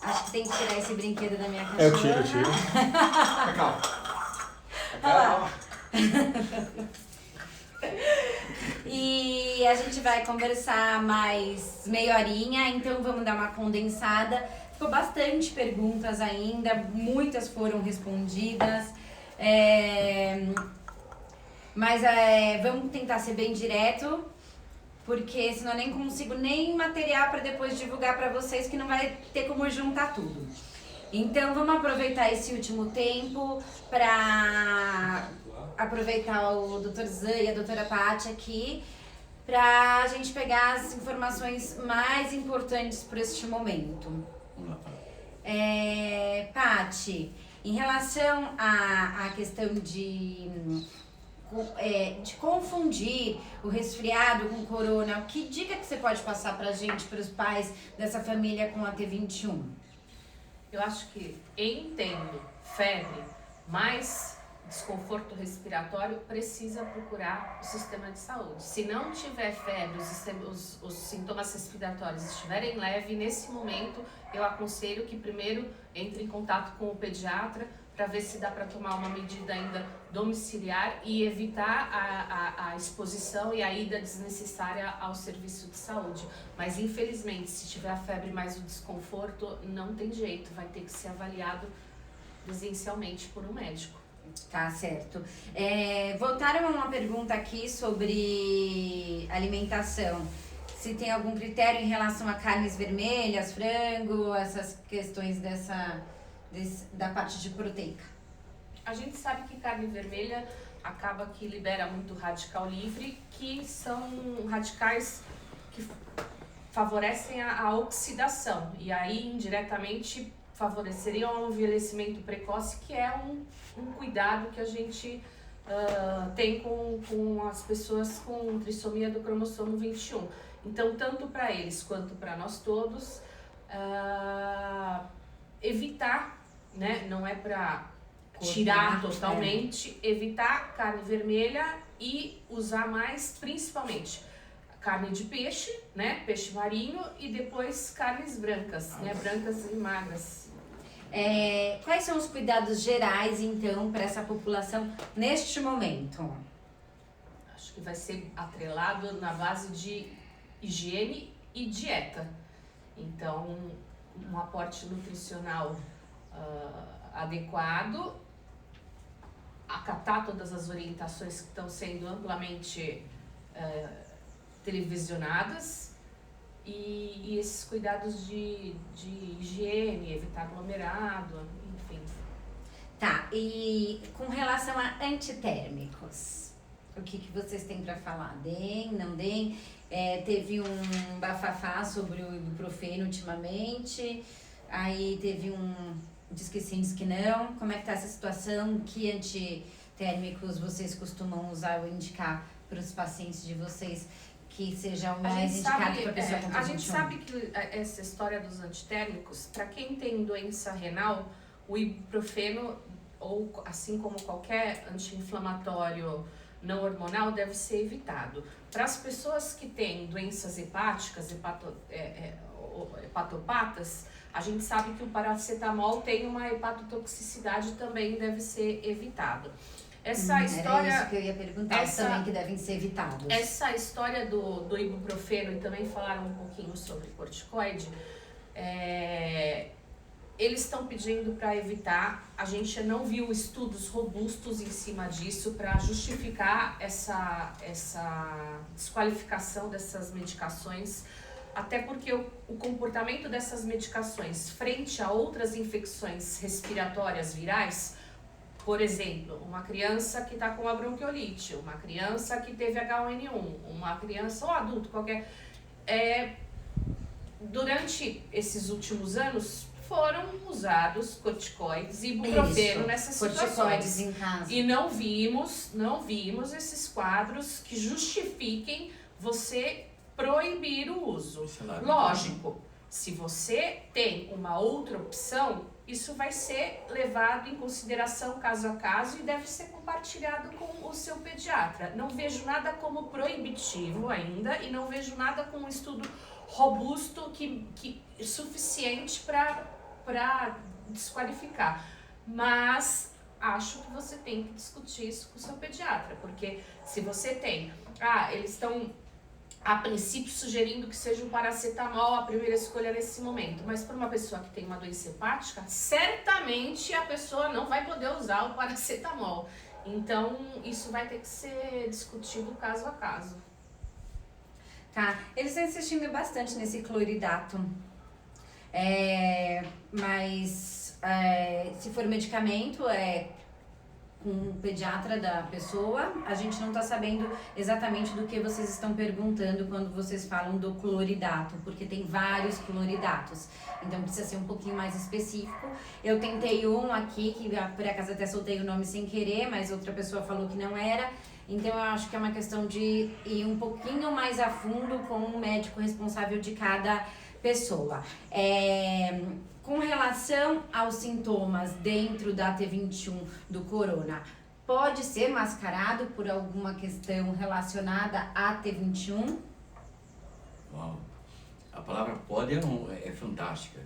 Acho que tem que tirar esse brinquedo da minha cachorra. Eu tiro. Calma. Olha lá. E a gente vai conversar mais meia horinha, então vamos dar uma condensada. Ficou bastante perguntas ainda, muitas foram respondidas. Mas vamos tentar ser bem direto, porque senão eu nem consigo nem material para depois divulgar para vocês, que não vai ter como juntar tudo. Então vamos aproveitar esse último tempo para aproveitar o Dr. Zan e a doutora Paty aqui, para a gente pegar as informações mais importantes para este momento. Vamos lá, Paty, em relação à questão de confundir o resfriado com corona, que dica que você pode passar pra gente, para os pais dessa família com a T21? Eu acho que tendo febre, mais desconforto respiratório, precisa procurar o sistema de saúde. Se não tiver febre, os sintomas respiratórios estiverem leves, nesse momento eu aconselho que primeiro entre em contato com o pediatra para ver se dá para tomar uma medida ainda domiciliar e evitar a exposição e a ida desnecessária ao serviço de saúde. Mas infelizmente, se tiver a febre mais o desconforto, não tem jeito, vai ter que ser avaliado presencialmente por um médico. Tá certo. Voltaram a uma pergunta aqui sobre alimentação. Se tem algum critério em relação a carnes vermelhas, frango, essas questões da parte de proteica. A gente sabe que carne vermelha acaba que libera muito radical livre, que são radicais que favorecem a oxidação e aí indiretamente favoreceriam o envelhecimento precoce, que é um cuidado que a gente tem com as pessoas com trissomia do cromossomo 21. Então, tanto para eles quanto para nós todos, evitar, né, não é para tirar totalmente, evitar carne vermelha e usar mais, principalmente, carne de peixe, né, peixe marinho e depois carnes brancas, né, brancas e magras. Quais são os cuidados gerais, então, para essa população neste momento? Acho que vai ser atrelado na base de higiene e dieta. Então, um aporte nutricional adequado, acatar todas as orientações que estão sendo amplamente televisionadas e esses cuidados de higiene, evitar aglomerado, enfim. Tá, e com relação a antitérmicos, o que vocês têm para falar? Deem, não deem? Teve um bafafá sobre o ibuprofeno ultimamente, aí teve diz que sim, diz que não. Como é que tá essa situação? Que antitérmicos vocês costumam usar ou indicar para os pacientes de vocês que seja o mais indicado para a pessoa com T21? A gente sabe que essa história dos antitérmicos, para quem tem doença renal, o ibuprofeno, ou assim como qualquer anti-inflamatório não hormonal, deve ser evitado. Para as pessoas que têm doenças hepáticas, hepatopatas, a gente sabe que o paracetamol tem uma hepatotoxicidade, também deve ser evitado. Essa história... Era isso que eu ia perguntar, também que devem ser evitados. Essa história do ibuprofeno, e também falaram um pouquinho sobre corticoide, eles estão pedindo para evitar. A gente não viu estudos robustos em cima disso para justificar essa desqualificação dessas medicações, até porque o comportamento dessas medicações frente a outras infecções respiratórias virais, por exemplo, uma criança que está com uma bronquiolite, uma criança que teve H1N1, uma criança ou adulto qualquer, durante esses últimos anos foram usados corticoides e ibuprofeno nessas situações. Em casa. E não vimos esses quadros que justifiquem você proibir o uso. Lógico, se você tem uma outra opção, isso vai ser levado em consideração caso a caso e deve ser compartilhado com o seu pediatra. Não vejo nada como proibitivo ainda e não vejo nada como um estudo robusto que suficiente para desqualificar. Mas acho que você tem que discutir isso com o seu pediatra, porque se você tem... eles estão a princípio sugerindo que seja o paracetamol a primeira escolha nesse momento, mas para uma pessoa que tem uma doença hepática, certamente a pessoa não vai poder usar o paracetamol. Então, isso vai ter que ser discutido caso a caso. Tá, eles estão insistindo bastante nesse cloridato, mas se for medicamento, com o pediatra da pessoa, a gente não está sabendo exatamente do que vocês estão perguntando quando vocês falam do cloridato, porque tem vários cloridatos, então precisa ser um pouquinho mais específico. Eu tentei um aqui, que por acaso até soltei o nome sem querer, mas outra pessoa falou que não era, então eu acho que é uma questão de ir um pouquinho mais a fundo com o médico responsável de cada pessoa. Com relação aos sintomas dentro da T21 do corona, pode ser mascarado por alguma questão relacionada à T21? Uau. A palavra pode é fantástica.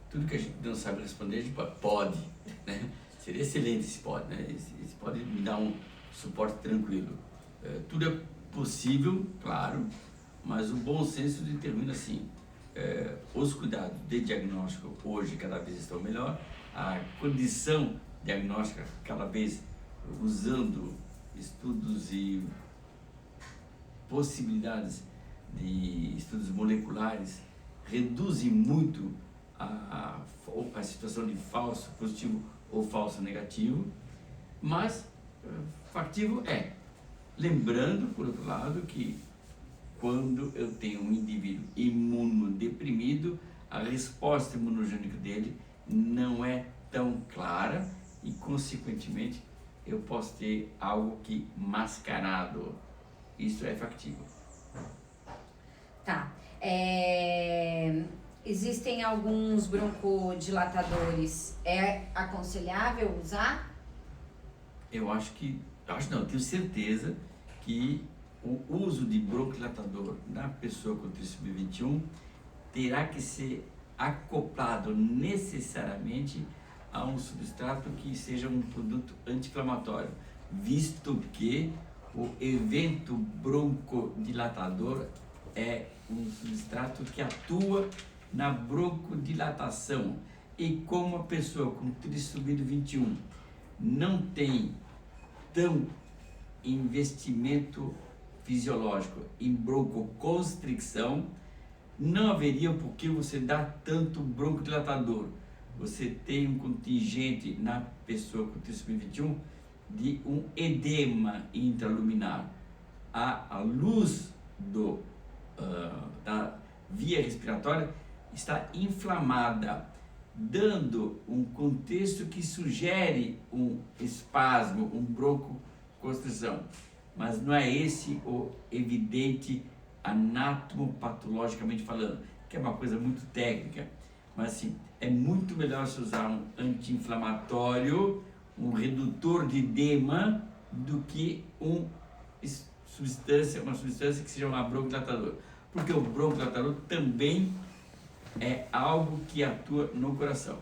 Tudo que a gente não sabe responder, a gente pode, né? Seria excelente esse pode, né? Esse pode me dar um suporte tranquilo. Tudo é possível, claro, mas o bom senso determina assim. Os cuidados de diagnóstico hoje cada vez estão melhor, a condição diagnóstica cada vez usando estudos e possibilidades de estudos moleculares reduzem muito a situação de falso positivo ou falso negativo, mas factível lembrando, por outro lado, que quando eu tenho um indivíduo imunodeprimido, a resposta imunogênica dele não é tão clara e, consequentemente, eu posso ter algo que mascarado. Isso é factível. Tá. Existem alguns broncodilatadores. É aconselhável usar? Eu tenho certeza que o uso de broncodilatador na pessoa com trissomia 21 terá que ser acoplado necessariamente a um substrato que seja um produto anti-inflamatório, visto que o evento broncodilatador é um substrato que atua na broncodilatação. E como a pessoa com trissomia 21 não tem tão investimento fisiológico em broncoconstricção, não haveria por que você dar tanto broncodilatador. Você tem um contingente na pessoa com trissomia 21 de um edema intraluminar. A luz da via respiratória está inflamada, dando um contexto que sugere um espasmo, um broncoconstrição. Mas não é esse o evidente anatomopatologicamente falando, que é uma coisa muito técnica. Mas assim, é muito melhor se usar um anti-inflamatório, um redutor de edema, do que uma substância que seja um broncodilatador. Porque o broncodilatador também é algo que atua no coração.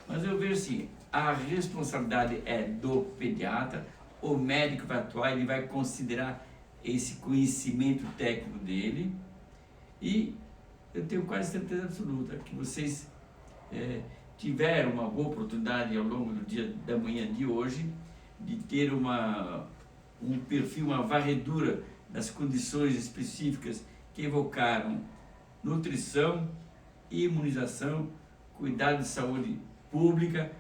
Mas eu vejo assim, a responsabilidade é do pediatra, o médico vai atuar, ele vai considerar esse conhecimento técnico dele, e eu tenho quase certeza absoluta que vocês tiveram uma boa oportunidade ao longo do dia da manhã de hoje de ter um perfil, uma varredura das condições específicas que evocaram nutrição, imunização, cuidado de saúde pública,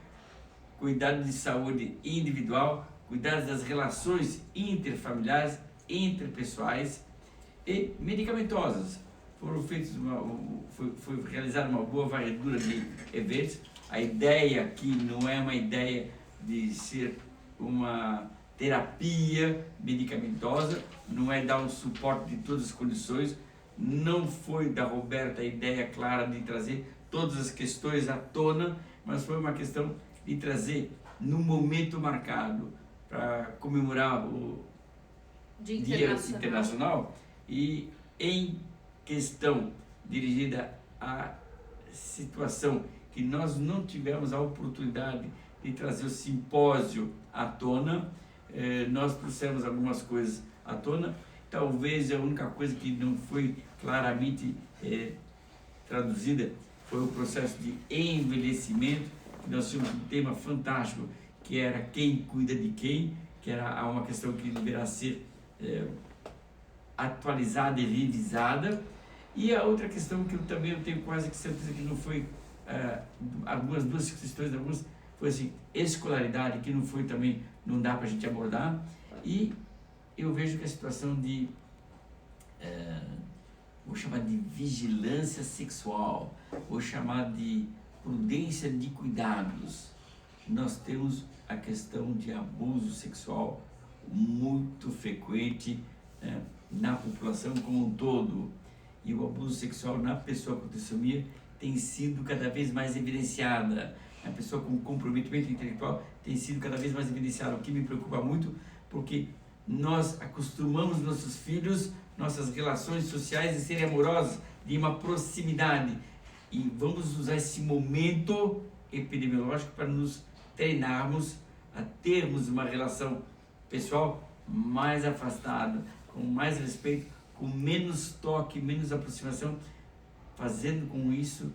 cuidado de saúde individual, cuidado das relações interfamiliares, interpessoais e medicamentosas. Foi realizada uma boa varredura de eventos. A ideia aqui não é uma ideia de ser uma terapia medicamentosa, não é dar um suporte de todas as condições, não foi da Roberta a ideia clara de trazer todas as questões à tona, mas foi uma questão de trazer no momento marcado para comemorar o Dia Internacional, e em questão dirigida à situação que nós não tivemos a oportunidade de trazer o simpósio à tona, nós trouxemos algumas coisas à tona. Talvez a única coisa que não foi claramente traduzida foi o processo de envelhecimento, que nós tínhamos um tema fantástico, que era quem cuida de quem, que era uma questão que deverá ser atualizada e revisada. E a outra questão que eu também tenho quase que certeza que não foi, duas questões, foi assim, escolaridade, que não foi também, não dá para a gente abordar. E eu vejo que a situação de, vou chamar de vigilância sexual, vou chamar de prudência de cuidados. Nós temos a questão de abuso sexual muito frequente na população como um todo. E o abuso sexual na pessoa com trissomia tem sido cada vez mais evidenciada. A pessoa com comprometimento intelectual tem sido cada vez mais evidenciada, o que me preocupa muito, porque nós acostumamos nossos filhos, nossas relações sociais de serem amorosas, de uma proximidade. E vamos usar esse momento epidemiológico para nos treinarmos a termos uma relação pessoal mais afastada, com mais respeito, com menos toque, menos aproximação, fazendo com isso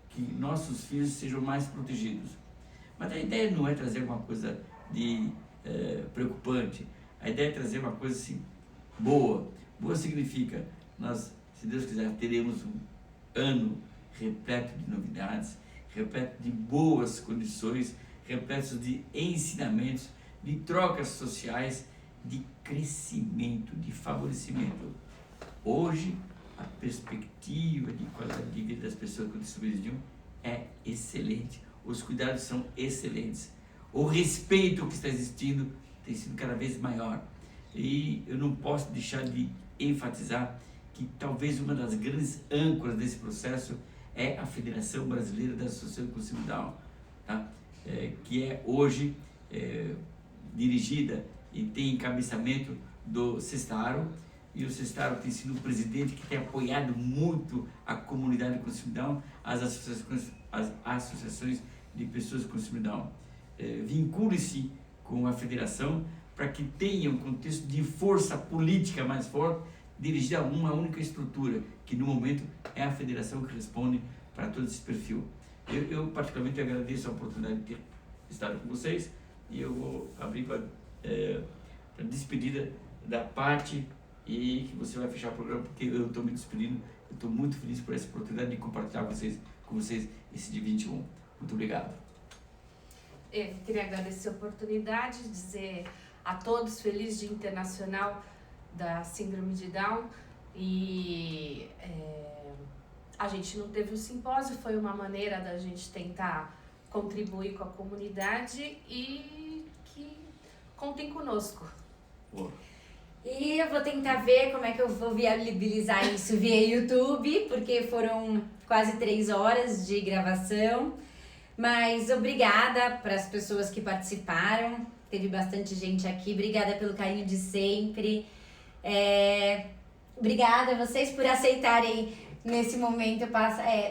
que nossos filhos sejam mais protegidos. Mas a ideia não é trazer uma coisa de preocupante, a ideia é trazer uma coisa assim, boa. Boa significa, nós, se Deus quiser, teremos um ano repleto de novidades, repleto de boas condições, repleto de ensinamentos, de trocas sociais, de crescimento, de favorecimento. Hoje, a perspectiva de qualidade de vida das pessoas com trissomia é excelente, os cuidados são excelentes, o respeito que está existindo tem sido cada vez maior. E eu não posso deixar de enfatizar que talvez uma das grandes âncoras desse processo é a Federação Brasileira da Associação com Síndrome Down, tá? Que é hoje dirigida e tem encabeçamento do Sestaro, e o Sestaro tem sido o presidente que tem apoiado muito a comunidade com Síndrome Down, as associações de pessoas com Síndrome Down. Vincule-se com a federação para que tenha um contexto de força política mais forte, dirigida a uma única estrutura, que no momento é a federação que responde para todo esse perfil. Eu particularmente agradeço a oportunidade de ter estado com vocês, e eu vou abrir para a despedida da parte, e que você vai fechar o programa, porque eu estou me despedindo. Eu estou muito feliz por essa oportunidade de compartilhar com vocês esse dia 21. Muito obrigado. Eu queria agradecer a oportunidade, dizer a todos feliz Dia Internacional da Síndrome de Down. E a gente não teve um simpósio, foi uma maneira da gente tentar contribuir com a comunidade, e que contem conosco. Boa. E eu vou tentar ver como é que eu vou viabilizar isso via YouTube, porque foram quase 3 horas de gravação. Mas obrigada para as pessoas que participaram, teve bastante gente aqui, obrigada pelo carinho de sempre. Obrigada a vocês por aceitarem nesse momento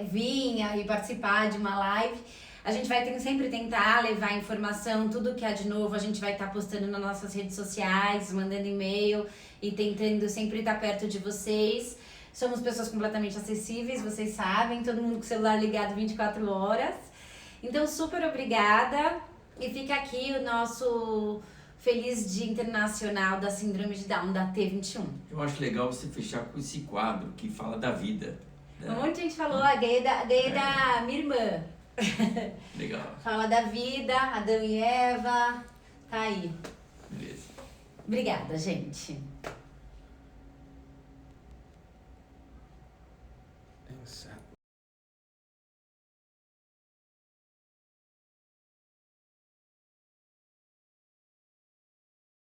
vir e participar de uma live. A gente vai sempre tentar levar informação, tudo que há de novo, a gente vai estar postando nas nossas redes sociais, mandando e-mail e tentando sempre estar perto de vocês. Somos pessoas completamente acessíveis, vocês sabem, todo mundo com o celular ligado 24 horas. Então, super obrigada. E fica aqui o nosso Feliz Dia Internacional da Síndrome de Down, da T21. Eu acho legal você fechar com esse quadro que fala da vida. Um monte de gente falou, ganhei da minha irmã. Legal. Fala da vida, Adão e Eva, tá aí. Beleza. Obrigada, gente. Exato.